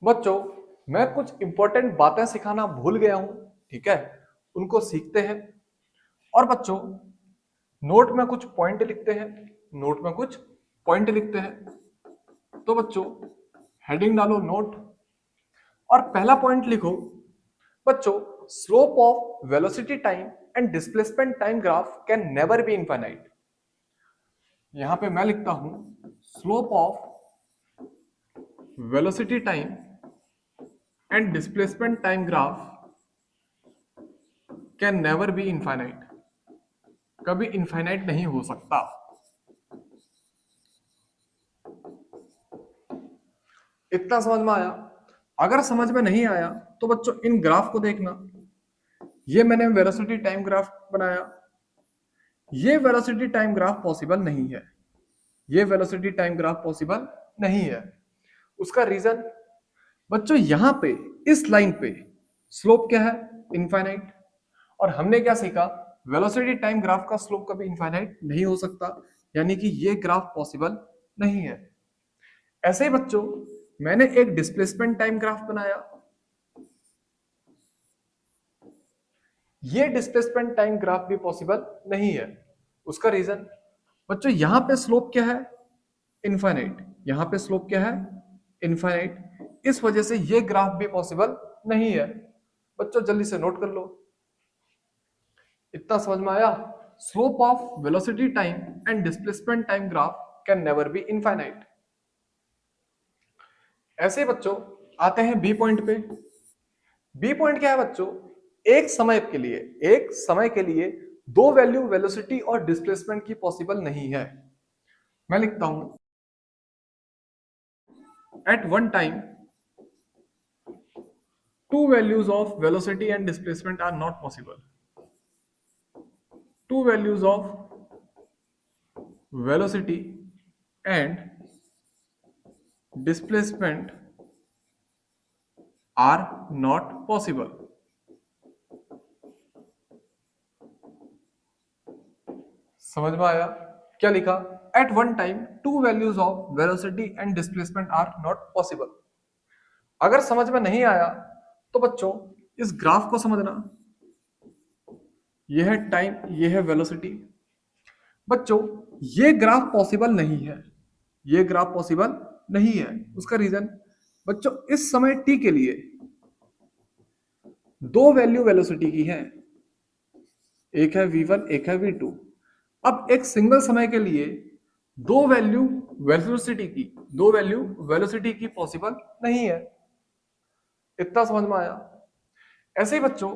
बच्चों मैं कुछ इंपॉर्टेंट बातें सिखाना भूल गया हूं, ठीक है, उनको सीखते हैं। और बच्चों नोट में कुछ पॉइंट लिखते हैं, नोट में कुछ पॉइंट लिखते हैं। तो बच्चों हेडिंग डालो नोट, और पहला पॉइंट लिखो बच्चों, slope of velocity time and displacement time graph can never be infinite. यहां पे मैं लिखता हूं slope of velocity time and displacement time graph can never be infinite. कभी इनफाइनाइट नहीं हो सकता। इतना समझ में आया? अगर समझ में नहीं आया तो बच्चों इन ग्राफ को देखना। ये मैंने वेलोसिटी टाइम ग्राफ बनाया, ये वेलोसिटी टाइम ग्राफ पॉसिबल नहीं है, ये वेलोसिटी टाइम ग्राफ पॉसिबल नहीं है। उसका रीजन बच्चों यहां पे इस लाइन पे स्लोप क्या है? इनफाइनाइट। और हमने क्या सीखा? वेलोसिटी टाइम ग्राफ का स्लोप कभी इनफाइनाइट नहीं हो सकता, यानी कि ये ग्राफ पॉसिबल नहीं है। ऐसे ही बच्चों मैंने एक डिस्प्लेसमेंट टाइम ग्राफ बनाया, ये डिस्प्लेसमेंट टाइम ग्राफ भी पॉसिबल नहीं है। उसका रीजन बच्चों यहां पे स्लोप क्या है? इनफाइनाइट। यहां पे स्लोप क्या है? इनफाइनाइट। इस वजह से ये ग्राफ भी पॉसिबल नहीं है। बच्चों जल्दी से नोट कर लो। इतना समझ में आया? Slope of velocity time and displacement time graph can never be infinite. ऐसे बच्चों आते हैं बी पॉइंट पे। बी पॉइंट क्या है बच्चों? एक समय के लिए दो वैल्यू वेलोसिटी और डिस्प्लेसमेंट की पॉसिबल नहीं है। मैं लिखता हूं at one time two values of velocity and displacement are not possible. Two values of velocity and displacement are not possible. समझ में आया? क्या लिखा? At one time, two values of velocity and displacement are not possible. अगर समझ में नहीं आया तो बच्चों इस ग्राफ को समझना। यह है टाइम, यह है वेलोसिटी। बच्चों ये ग्राफ पॉसिबल नहीं है, ये ग्राफ पॉसिबल नहीं है। उसका रीजन बच्चों इस समय t के लिए दो वैल्यू वेलोसिटी की है, एक है v1 एक है v2। अब एक सिंगल समय के लिए दो वैल्यू वेलोसिटी की पॉसिबल नहीं है। इतना समझ में आया? ऐसे ही बच्चों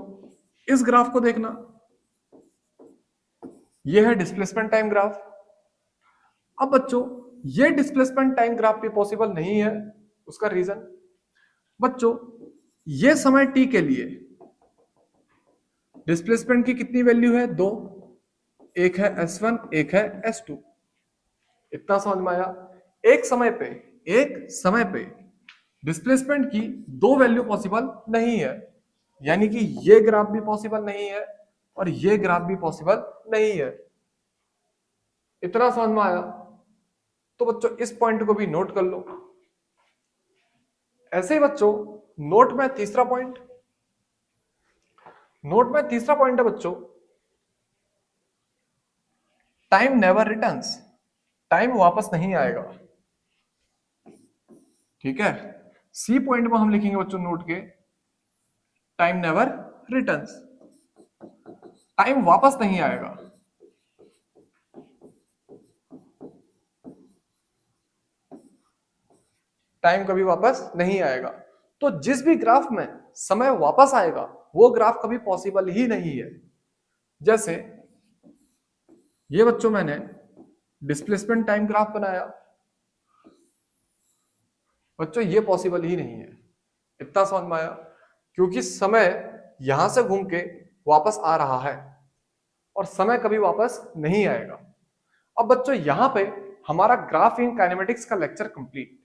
इस ग्राफ को देखना, यह है डिस्प्लेसमेंट टाइम ग्राफ। अब बच्चों ये डिस्प्लेसमेंट टाइम ग्राफ भी पॉसिबल नहीं है। उसका रीजन बच्चों ये समय t के लिए डिस्प्लेसमेंट की कितनी वैल्यू है? दो, एक है s1 एक है s2। इतना समझ में आया? एक समय पे डिस्प्लेसमेंट की दो वैल्यू पॉसिबल नहीं है, यानी कि ये ग्राफ भी पॉसिबल नहीं है और ये ग्राफ भी पॉसिबल नहीं है। इतना समझ में आया? तो बच्चों इस पॉइंट को भी नोट कर लो। ऐसे ही बच्चों नोट में तीसरा पॉइंट है बच्चों, टाइम नेवर रिटर्न्स। टाइम वापस नहीं आएगा, ठीक है। सी पॉइंट में हम लिखेंगे बच्चों नोट के टाइम नेवर रिटर्न्स। टाइम वापस नहीं आएगा। टाइम कभी वापस नहीं आएगा। तो जिस भी ग्राफ में समय वापस आएगा वो ग्राफ कभी पॉसिबल ही नहीं है। जैसे ये बच्चों मैंने डिस्प्लेसमेंट टाइम ग्राफ बनाया, बच्चों ये पॉसिबल ही नहीं है। इतना समझ में आया? क्योंकि समय यहां से घूम के वापस आ रहा है और समय कभी वापस नहीं आएगा। अब बच्चों यहां पे हमारा ग्राफ इन काइनेमेटिक्स का लेक्चर कंप्लीट।